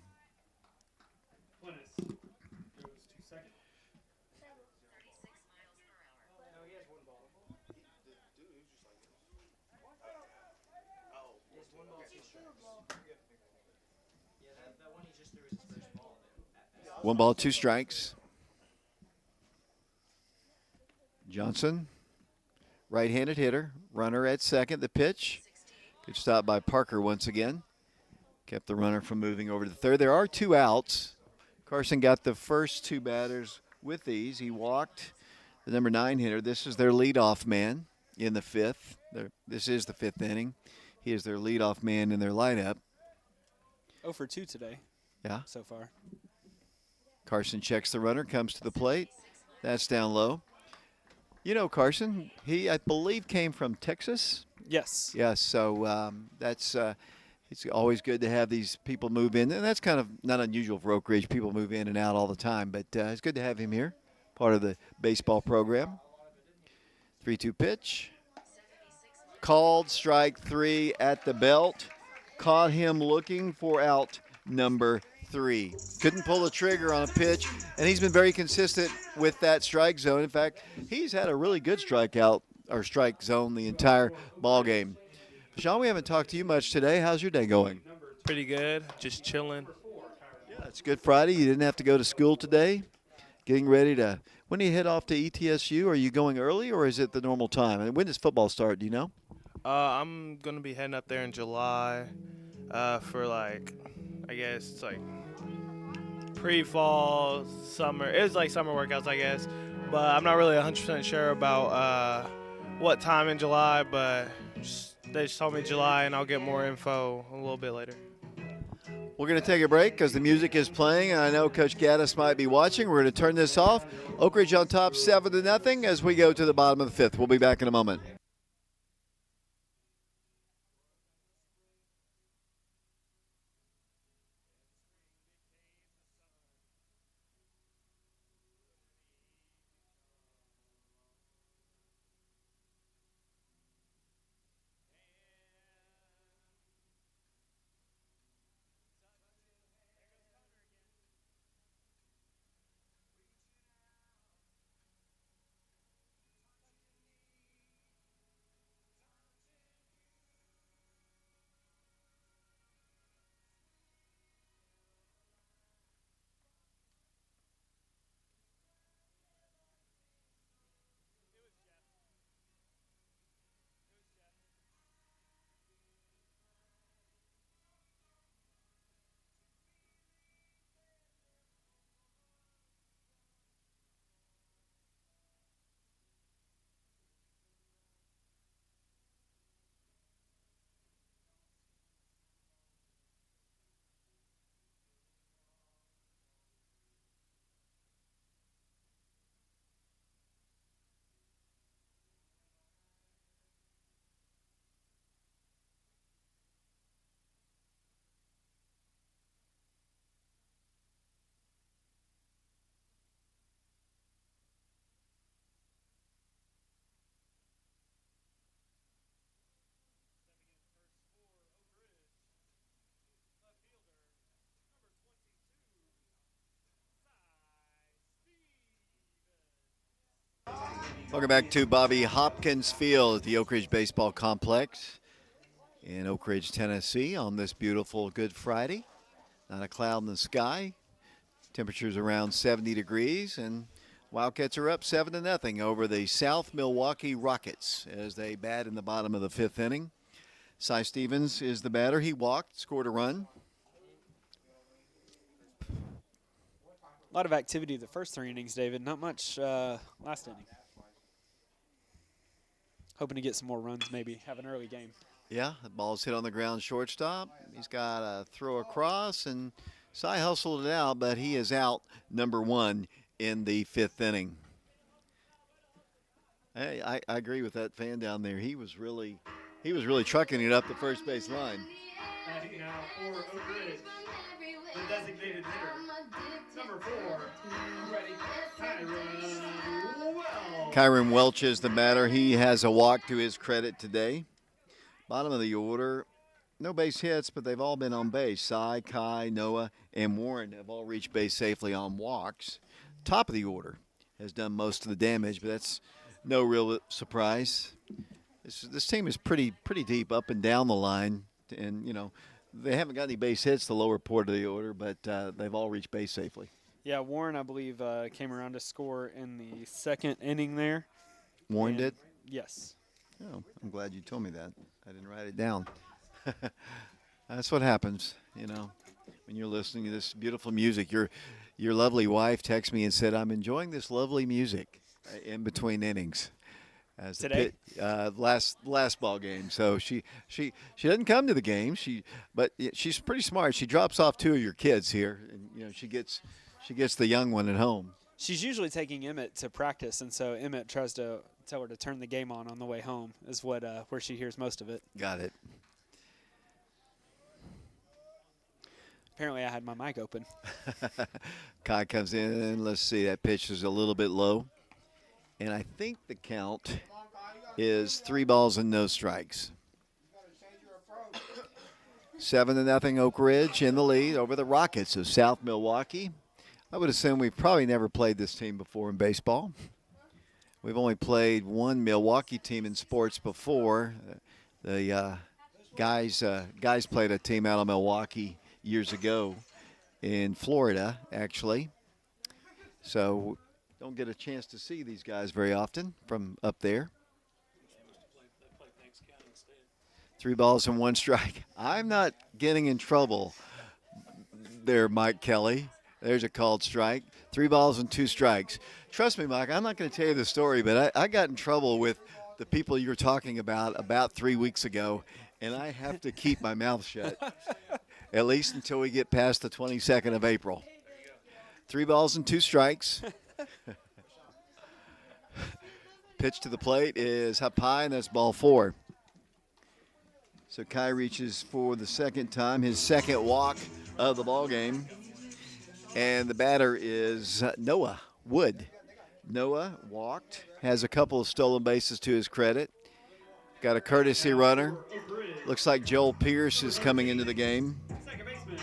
1 ball, 2 strikes. Johnson, right-handed hitter, runner at second. The pitch, good stop by Parker once again. Kept the runner from moving over to the 3rd. There are 2 outs. Carson got the first 2 batters with these. He walked the number 9 hitter. This is their leadoff man in the 5th. This is the 5th inning. He is their leadoff man in their lineup. 0 for 2 today. Yeah. So far. Carson checks the runner, comes to the plate. That's down low. You know Carson, he, I believe, came from Texas. Yes. Yes, so that's it's always good to have these people move in, and that's kind of not unusual for Oak Ridge. People move in and out all the time, but it's good to have him here, part of the baseball program. 3-2 pitch. Called strike 3 at the belt. Caught him looking for out number 3. Couldn't pull the trigger on a pitch, and he's been very consistent with that strike zone. In fact, he's had a really good strikeout or strike zone the entire ball game. Sean, we haven't talked to you much today. How's your day going? Pretty good. Just chilling. Yeah, it's Good Friday. You didn't have to go to school today. Getting ready to – when do you head off to ETSU? Are you going early or is it the normal time? And when does football start? Do you know? I'm going to be heading up there in July for, like, I guess it's like pre-fall, summer. It was like summer workouts, I guess. But I'm not really 100% sure about what time in July, but they just told me July, and I'll get more info a little bit later. We're going to take a break because the music is playing, and I know Coach Gaddis might be watching. We're going to turn this off. Oak Ridge on top 7-0 as we go to the bottom of the 5th. We'll be back in a moment. Welcome back to Bobby Hopkins Field at the Oak Ridge Baseball Complex in Oak Ridge, Tennessee on this beautiful Good Friday. Not a cloud in the sky. Temperatures around 70 degrees, and Wildcats are up 7-0 over the South Milwaukee Rockets as they bat in the bottom of the 5th inning. Cy Stevens is the batter. He walked, scored a run. A lot of activity the first 3 innings, David. Not much last inning. Hoping to get some more runs, maybe have an early game. Yeah, the ball's hit on the ground shortstop. He's got a throw across, and Cy hustled it out, but he is out number 1 in the 5th inning. Hey, I agree with that fan down there. He was really trucking it up the first base line. Batting now for Oak Ridge, the designated hitter, number 4, ready, Kyron Welch. Kyron Welch is the batter. He has a walk to his credit today. Bottom of the order, no base hits, but they've all been on base. Cy, Kai, Noah, and Warren have all reached base safely on walks. Top of the order has done most of the damage, but that's no real surprise. This team is pretty deep up and down the line, and, you know, they haven't got any base hits the lower part of the order, but they've all reached base safely. Yeah, Warren, I believe, came around to score in the 2nd inning there. Warren did? Yes. Oh, I'm glad you told me that. I didn't write it down. That's what happens, you know, when you're listening to this beautiful music. Your lovely wife texted me and said, "I'm enjoying this lovely music in between innings." As Today? Last ball game. So she doesn't come to the game. But she's pretty smart. She drops off 2 of your kids here, and, you know, she gets the young one at home. she's usually taking Emmett to practice, and so Emmett tries to tell her to turn the game on the way home is what where she hears most of it. Got it. Apparently I had my mic open. Kai comes in. Let's see. That pitch is a little bit low. And I think the count is 3 balls and no strikes. 7-0 Oak Ridge in the lead over the Rockets of South Milwaukee. I would assume we've probably never played this team before in baseball. We've only played one Milwaukee team in sports before. The guys played a team out of Milwaukee years ago in Florida, actually. So don't get a chance to see these guys very often from up there. 3 balls and 1 strike. I'm not getting in trouble there, Mike Kelly. There's a called strike. 3 balls and 2 strikes. Trust me, Mike, I'm not going to tell you the story, but I got in trouble with the people you were talking about 3 weeks ago, and I have to keep my mouth shut, at least until we get past the 22nd of April. 3 balls and 2 strikes. Pitch to the plate is up high, and that's ball 4. So Kai reaches for the second time, his second walk of the ball game. And the batter is Noah Wood. Noah walked, has a couple of stolen bases to his credit. Got a courtesy runner. Looks like Joel Pierce is coming into the game. Second baseman,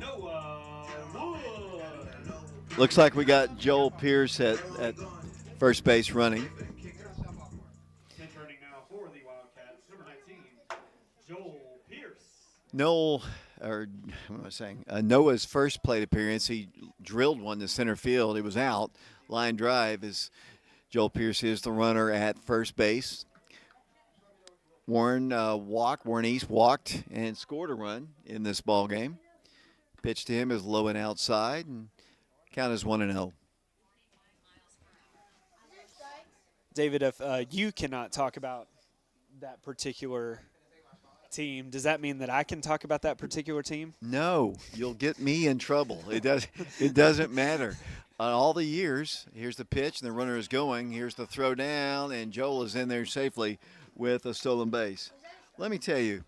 Noah Wood. Looks like we got Joel Pierce at first base running. Returning now for the Wildcats, number 19, Joel Pierce. Noah's first plate appearance, he drilled one to center field. It was out. Line drive as Joel Pierce is the runner at first base. Warren East walked and scored a run in this ball game. Pitch to him is low and outside, and count is 1-0. David, if you cannot talk about that particular team, does that mean that I can talk about that particular team? No, you'll get me in trouble. It doesn't matter. All the years, here's the pitch, and the runner is going. Here's the throw down, and Joel is in there safely with a stolen base. Let me tell you,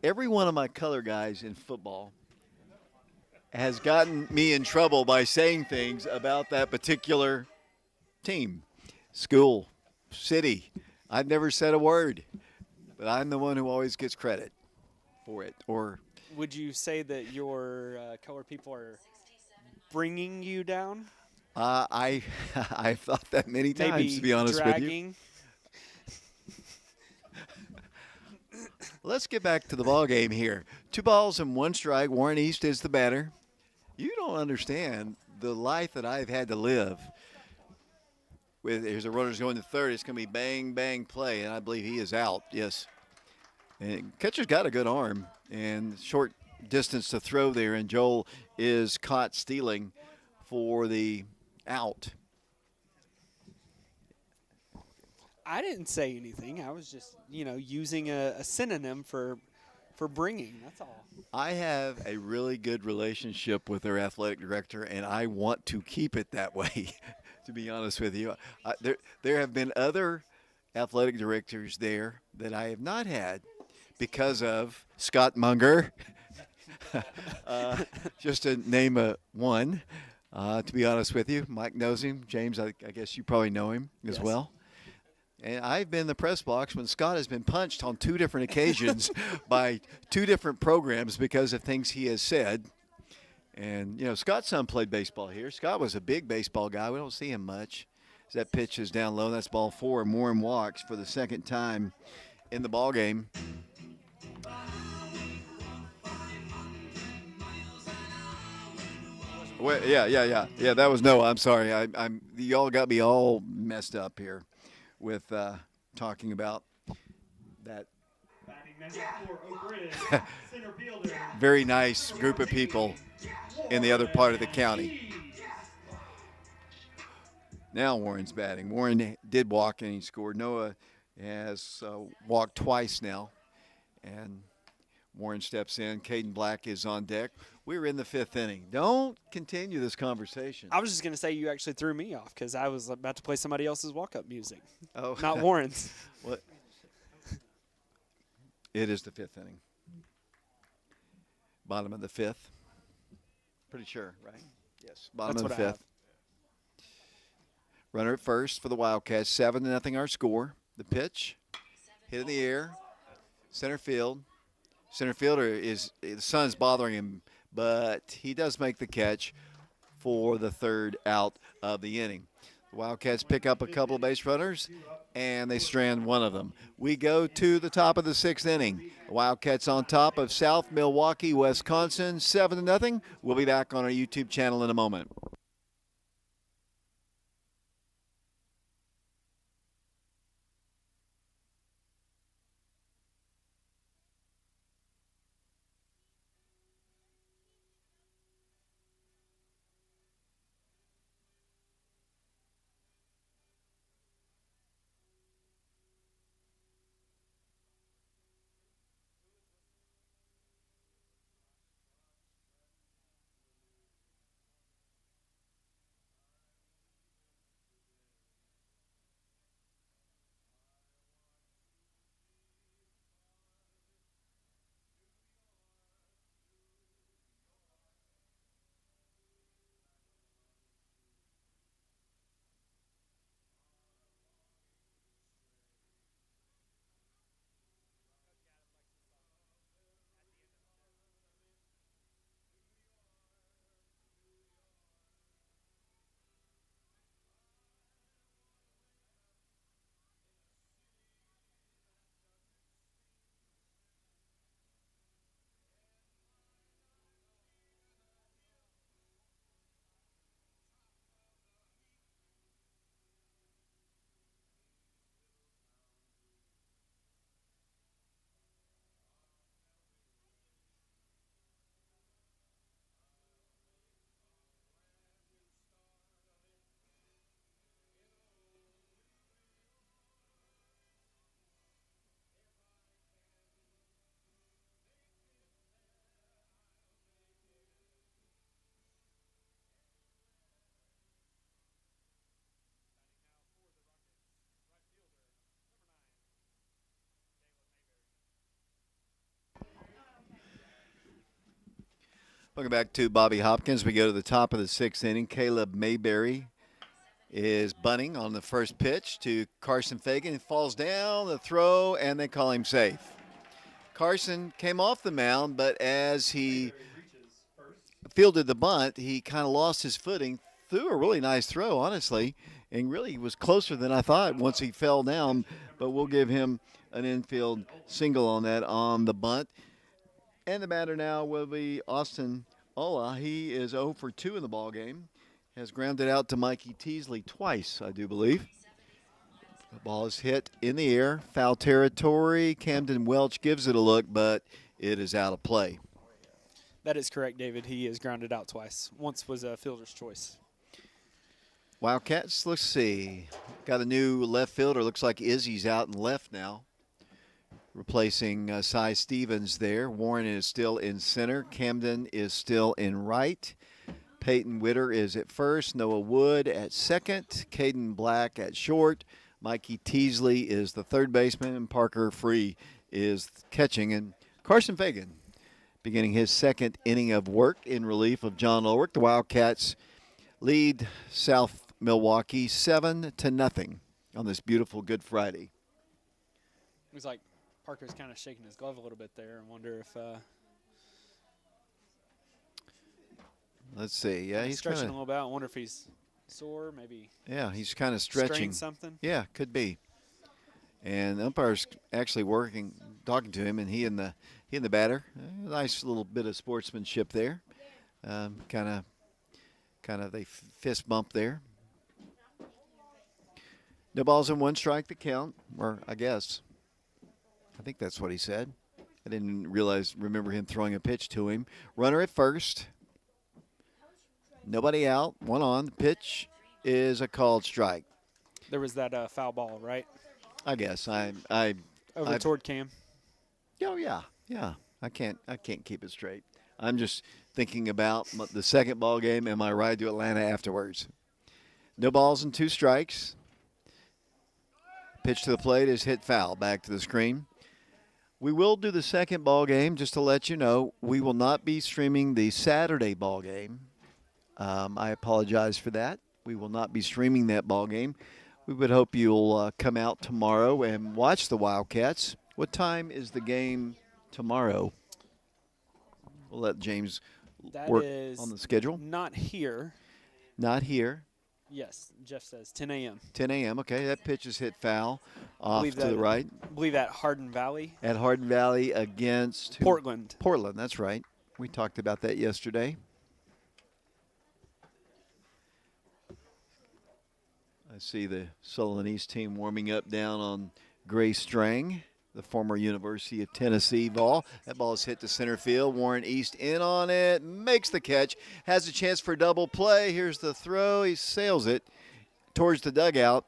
every one of my color guys in football has gotten me in trouble by saying things about that particular team, school, city. I've never said a word, but I'm the one who always gets credit for it. Or would you say that your color people are bringing you down? I've thought that many times, Maybe to be honest dragging? with you. Let's get back to the ball game here. 2 balls and 1 strike. Warren East is the batter. You don't understand the life that I've had to live. Here's a runner's going to third. It's going to be bang, bang play, and I believe he is out. Yes. And catcher's got a good arm and short distance to throw there, and Joel is caught stealing for the out. I didn't say anything. I was just, using a synonym for bringing. That's all. I have a really good relationship with their athletic director, and I want to keep it that way, to be honest with you. There have been other athletic directors there that I have not had because of Scott Munger, just to name one. To be honest with you, Mike knows him. James, I guess you probably know him as well. And I've been in the press box when Scott has been punched on 2 different occasions by 2 different programs because of things he has said. And, Scott's son played baseball here. Scott was a big baseball guy. We don't see him much. As that pitch is down low, that's ball 4. Warren walks for the second time in the ball game. Well, yeah. That was Noah. I'm sorry. Y'all got me all messed up here with talking about that. Batting next for Oak Ridge, center fielder. Very nice group of people in the other part of the county. Now Warren's batting. Warren did walk and he scored. Noah has walked twice now, and Warren steps in. Caden Black is on deck. We're in the 5th inning. Don't continue this conversation. I was just going to say you actually threw me off because I was about to play somebody else's walk-up music, Oh, not Warren's. What? It is the 5th inning. Bottom of the 5th. Pretty sure, right? Yes. Bottom That's of the what I 5th. have. Runner at first for the Wildcats. 7-0 our score. The pitch. Hit in the air. Center field. Center fielder is, the sun's bothering him, but he does make the catch for the 3rd out of the inning. The Wildcats pick up a couple of base runners, and they strand one of them. We go to the top of the 6th inning. The Wildcats on top of South Milwaukee, Wisconsin, 7-0. We'll be back on our YouTube channel in a moment. Welcome back to Bobby Hopkins. We go to the top of the 6th inning. Caleb Mayberry is bunting on the first pitch to Carson Fagan. He falls down, the throw, and they call him safe. Carson came off the mound, but as he fielded the bunt, he kind of lost his footing, threw a really nice throw, honestly, and really was closer than I thought once he fell down, but we'll give him an infield single on that on the bunt. And the batter now will be Austin Ola. He is 0 for 2 in the ball game. Has grounded out to Mikey Teasley twice, I do believe. The ball is hit in the air, foul territory. Camden Welch gives it a look, but it is out of play. That is correct, David. He is grounded out twice. Once was a fielder's choice. Wildcats, let's see. Got a new left fielder. Looks like Izzy's out and left now. Replacing Cy Stevens there. Warren is still in center. Camden is still in right. Peyton Witter is at first. Noah Wood at second. Caden Black at short. Mikey Teasley is the third baseman. And Parker Free is catching. And Carson Fagan beginning his 2nd inning of work in relief of John Ulrich. The Wildcats lead South Milwaukee 7-0 on this beautiful Good Friday. It was like Parker's kind of shaking his glove a little bit there. I wonder if let's see. Yeah, he's stretching kind a little bit. I wonder if he's sore, maybe. Yeah, he's kind of stretching. Strained something. Yeah, could be. And the umpire's actually talking to him, and he and the batter. Nice little bit of sportsmanship there. Kind of they fist bump there. No balls and 1 strike to count, or I guess. I think that's what he said. I didn't remember him throwing a pitch to him. Runner at first. Nobody out. 1 on. The pitch is a called strike. There was that foul ball, right? I guess. Over toward Cam. Oh, yeah. I can't keep it straight. I'm just thinking about the second ball game and my ride to Atlanta afterwards. No balls and 2 strikes. Pitch to the plate is hit foul. Back to the screen. We will do the second ball game, just to let you know. We will not be streaming the Saturday ball game. I apologize for that. We will not be streaming that ball game. We would hope you'll come out tomorrow and watch the Wildcats. What time is the game tomorrow? We'll let James That work is on the schedule. not here. Not here. Yes, Jeff says 10 a.m. 10 a.m. Okay, that pitch is hit foul off Believe to that- the right. I believe at Hardin Valley. At Hardin Valley against who? Portland. Portland, that's right. We talked about that yesterday. I see the Sullivan East team warming up down on Gray Strang, the former University of Tennessee ball. That ball is hit to center field. Warren East in on it, makes the catch, has a chance for double play. Here's the throw. He sails it towards the dugout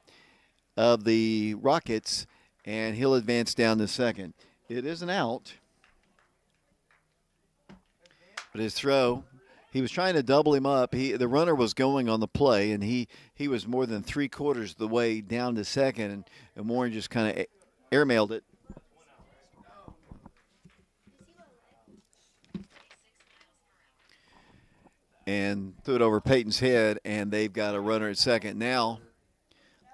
of the Rockets, and he'll advance down to second. It is an out, but his throw, he was trying to double him up. The runner was going on the play, and he was more than 3/4 of the way down to second, and Warren just kind of airmailed it. And threw it over Peyton's head, and they've got a runner at second. Now,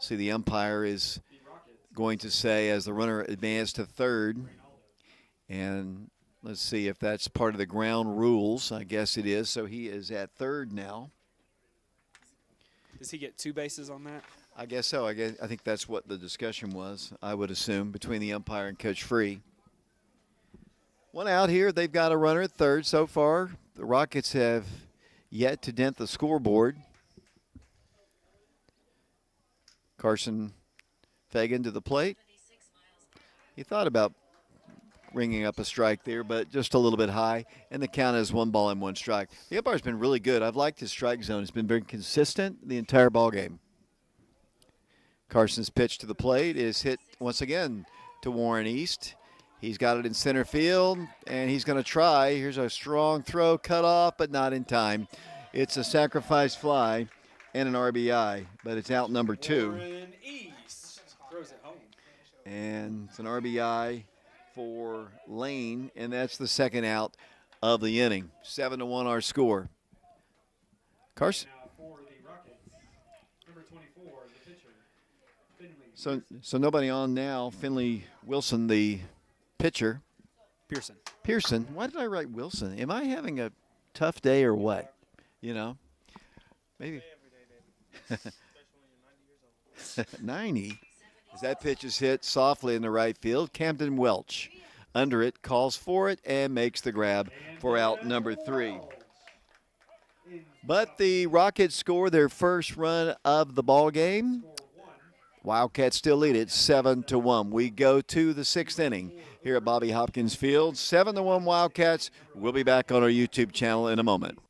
see, the umpire is going to say as the runner advanced to third, and let's see if that's part of the ground rules. I guess it is. So he is at third now. Does he get 2 bases on that? I guess so. I think that's what the discussion was, I would assume, between the umpire and Coach Free. One out here. They've got a runner at third so far. The Rockets have yet to dent the scoreboard. Carson Fagan to the plate. He thought about ringing up a strike there, but just a little bit high, and the count is 1 ball and 1 strike. The umpire's been really good. I've liked his strike zone. It's been very consistent the entire ball game. Carson's pitch to the plate is hit once again to Warren East. He's got it in center field, and he's going to try. Here's a strong throw, cut off, but not in time. It's a sacrifice fly and an RBI, but it's out number 2. Warren East throws it home. And it's an RBI for Lane, and that's the second out of the inning. 7-1 our score. Carson. Now for the Rockets, number 24, the pitcher, Finley. So nobody on now. Finley Wilson, the pitcher. Pearson. Why did I write Wilson? Am I having a tough day or what? You know, maybe. 90. As that pitch is hit softly in the right field, Camden Welch under it, calls for it, and makes the grab for out number 3. But the Rockets score their first run of the ball game. Wildcats still lead it 7-1. We go to the 6th inning here at Bobby Hopkins Field. 7-1 Wildcats. We'll be back on our YouTube channel in a moment.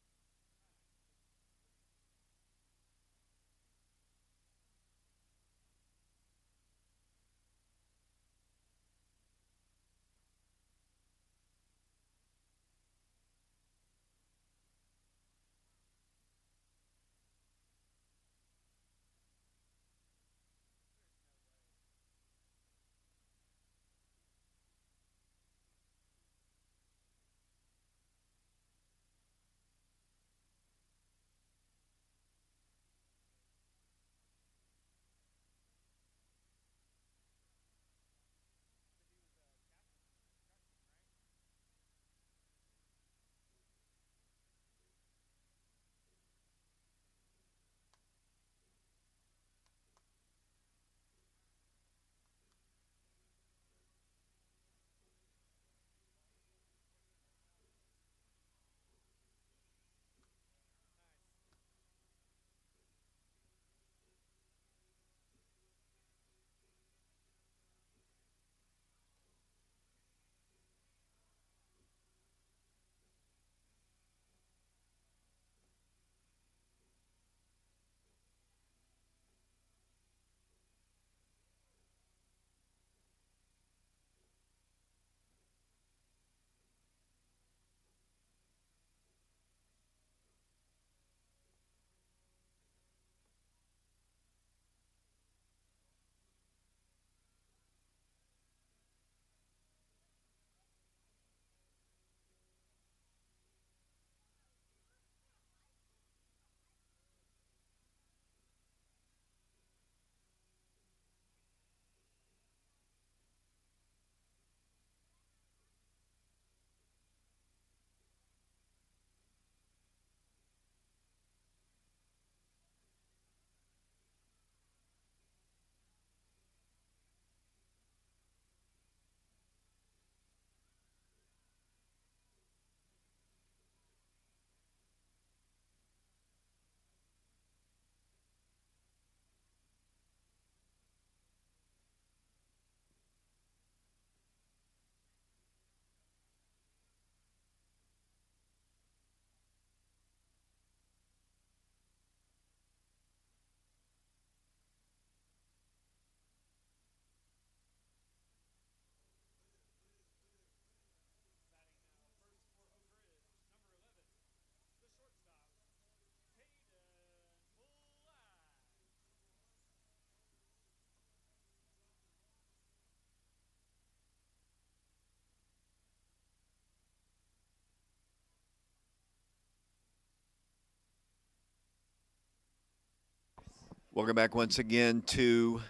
Welcome back once again to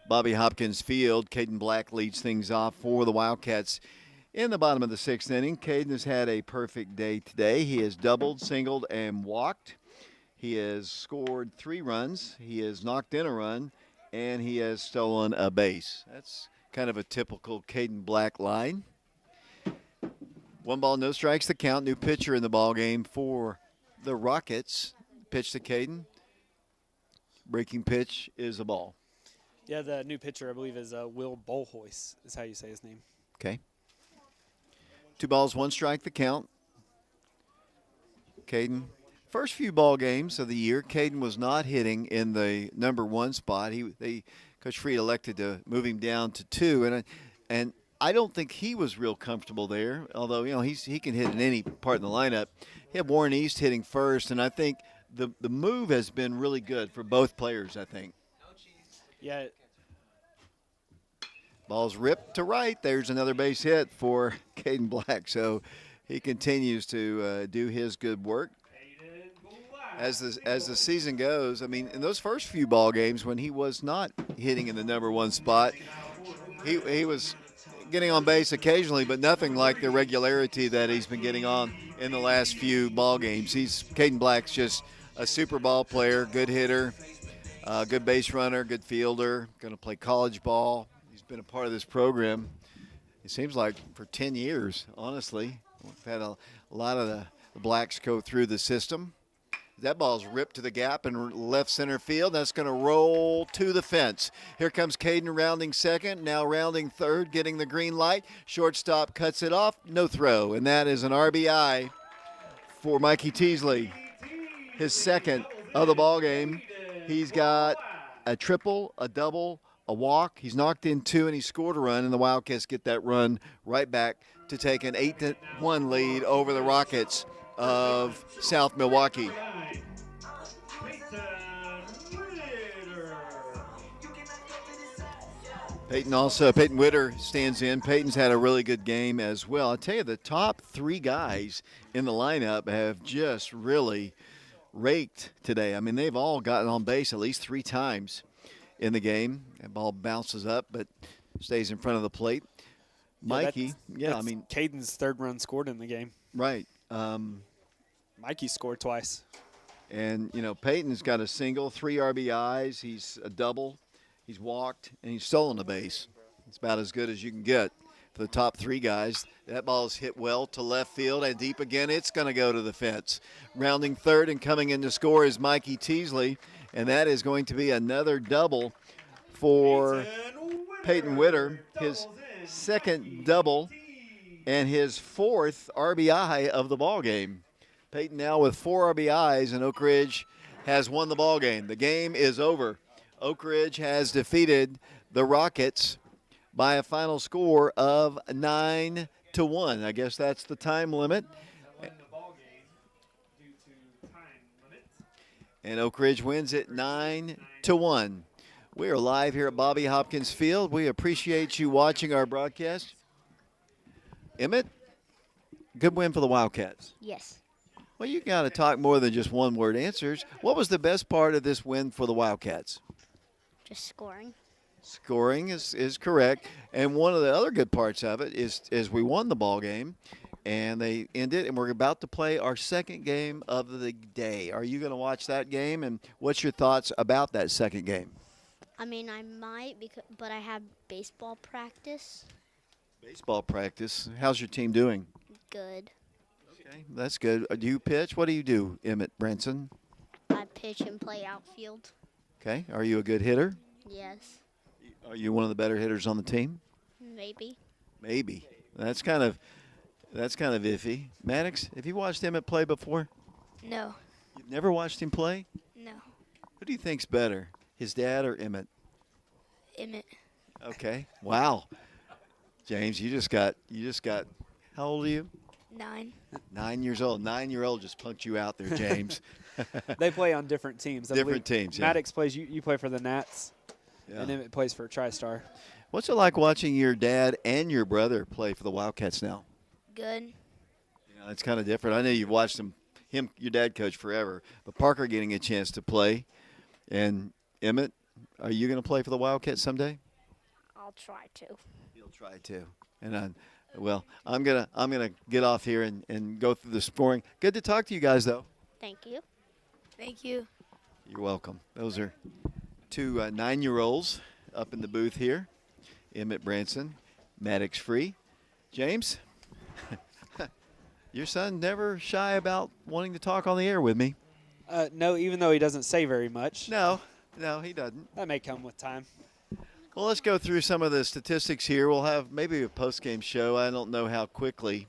Bobby Hopkins Field. Caden Black leads things off for the Wildcats in the bottom of the 6th inning. Caden has had a perfect day today. He has doubled, singled, and walked. He has scored 3 runs. He has knocked in a run, and he has stolen a base. That's kind of a typical Caden Black line. 1 ball, no strikes, the count. New pitcher in the ball game for the Rockets. Pitch to Caden. Breaking pitch is a ball. Yeah, the new pitcher, I believe, is Will Bolhois, is how you say his name. Okay. 2 balls, 1 strike, the count. Caden, first few ball games of the year, Caden was not hitting in the number 1 spot. Coach Freed elected to move him down to 2, and I don't think he was real comfortable there. Although he can hit in any part in the lineup. He had Warren East hitting first, and I think the move has been really good for both players. I think. Yeah. Ball's ripped to right. There's another base hit for Caden Black. So he continues to do his good work. As the season goes, I mean, in those first few ball games when he was not hitting in the number 1 spot, he was getting on base occasionally, but nothing like the regularity that he's been getting on in the last few ball games. Caden Black's just a super ball player, good hitter, good base runner, good fielder, going to play college ball. He's been a part of this program, it seems like, for 10 years, honestly. We've had a lot of the Blacks go through the system. That ball's ripped to the gap in left center field. That's going to roll to the fence. Here comes Caden rounding second, now rounding third, getting the green light. Shortstop cuts it off, no throw. And that is an RBI for Mikey Teasley. His second of the ball game. He's got a triple, a double, a walk. He's knocked in 2, and he scored a run, and the Wildcats get that run right back to take an 8-1 lead over the Rockets of South Milwaukee. Peyton Witter stands in. Peyton's had a really good game as well. I'll tell you, the top 3 guys in the lineup have just really raked today. I mean, they've all gotten on base at least 3 times in the game. That ball bounces up but stays in front of the plate. Mikey, that's Caden's 3rd run scored in the game. Right. Mikey scored twice. And, Peyton's got a single, 3 RBIs. He's a double. He's walked, and he's stolen a base. It's about as good as you can get for the top 3 guys. That ball is hit well to left field and deep again. It's going to go to the fence. Rounding third and coming in to score is Mikey Teasley, and that is going to be another double for Peyton Witter. His second double and his 4th RBI of the ball game. Peyton now with 4 RBIs, and Oak Ridge has won the ball game. The game is over. Oak Ridge has defeated the Rockets by a final score of 9-1. I guess that's the time limit. And Oak Ridge wins it 9-1. We are live here at Bobby Hopkins Field. We appreciate you watching our broadcast. Emmett, good win for the Wildcats. Yes. Well, you got to talk more than just one-word answers. What was the best part of this win for the Wildcats? Just scoring. Scoring is correct. And one of the other good parts of it is we won the ball game, and they ended, and we're about to play our 2nd game of the day. Are you going to watch that game, and what's your thoughts about that 2nd game? I mean, I might, but I have baseball practice. Baseball practice. How's your team doing? Good. Okay, that's good. Do you pitch? What do you do, Emmett Branson? I pitch and play outfield. Okay. Are you a good hitter? Yes. Are you one of the better hitters on the team? Maybe. Maybe. That's kind of iffy. Maddox, have you watched Emmett play before? No. You've never watched him play? No. Who do you think's better, his dad or Emmett? Emmett. Okay. Wow. James, you just got. How old are you? 9. 9 years old. 9-year-old just punked you out there, James. They play on different teams. Different teams, yeah. Maddox plays, you play for the Nats, Yeah. and Emmett plays for TriStar. What's it like watching your dad and your brother play for the Wildcats now? Good. Yeah, it's kind of different. I know you've watched your dad coach forever, but Parker getting a chance to play And Emmett, are you going to play for the Wildcats someday? I'll try to. You'll try to. And I'm gonna get off here and go through the scoring. Good to talk to you guys, though. Thank you. Thank you. You're welcome. Those are two 9-year-olds up in the booth here. Emmett Branson, Maddox Free. James, your son never shy about wanting to talk on the air with me. No, even though he doesn't say very much. No, he doesn't. That may come with time. Well, let's go through some of the statistics here. We'll have maybe a post-game show. I don't know how quickly,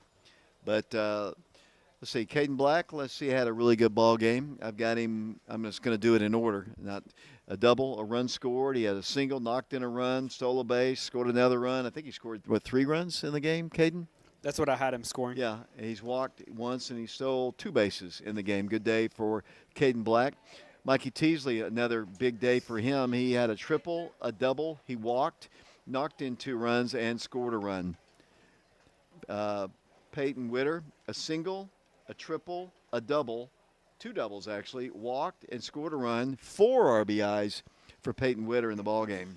but let's see. Caden Black, let's see, had a really good ball game. I've got him. I'm just going to do it in order. Not a double, a run scored. He had a single, knocked in a run, stole a base, scored another run. I think he scored, 3 runs in the game, Caden? That's what I had him scoring. Yeah, and he's walked once and he stole 2 bases in the game. Good day for Caden Black. Mikey Teasley, another big day for him. He had a triple, a double. He walked, knocked in 2 runs, and scored a run. Peyton Witter, a single, a triple, a double, 2 doubles actually, walked and scored a run. 4 RBIs for Peyton Witter in the ballgame.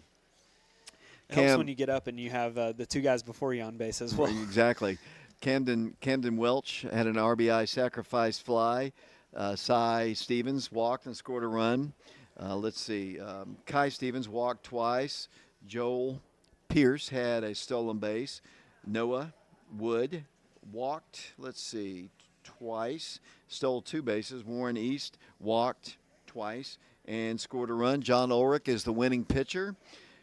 It helps when you get up and you have the 2 guys before you on base as well. Exactly. Camden Welch had an RBI sacrifice fly. Cy Stevens walked and scored a run. Let's see. Kai Stevens walked twice. Joel Pierce had a stolen base. Noah Wood walked, twice. Stole 2 bases. Warren East walked twice and scored a run. John Ulrich is the winning pitcher.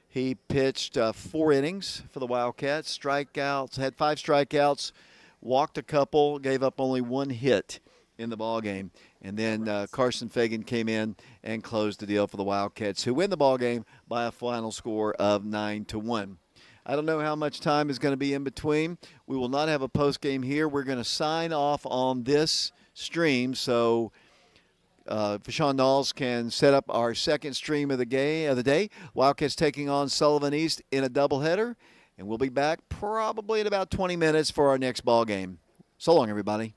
He pitched 4 innings for the Wildcats. Had 5 strikeouts, walked a couple, gave up only 1 hit in the ballgame. And then Carson Fagan came in and closed the deal for the Wildcats, who win the ballgame by a final score of 9-1. I don't know how much time is going to be in between. We will not have a postgame here. We're going to sign off on this stream, so Fashawn Knowles can set up our second stream of the day. Wildcats taking on Sullivan East in a doubleheader, and we'll be back probably in about 20 minutes for our next ball game. So long, everybody.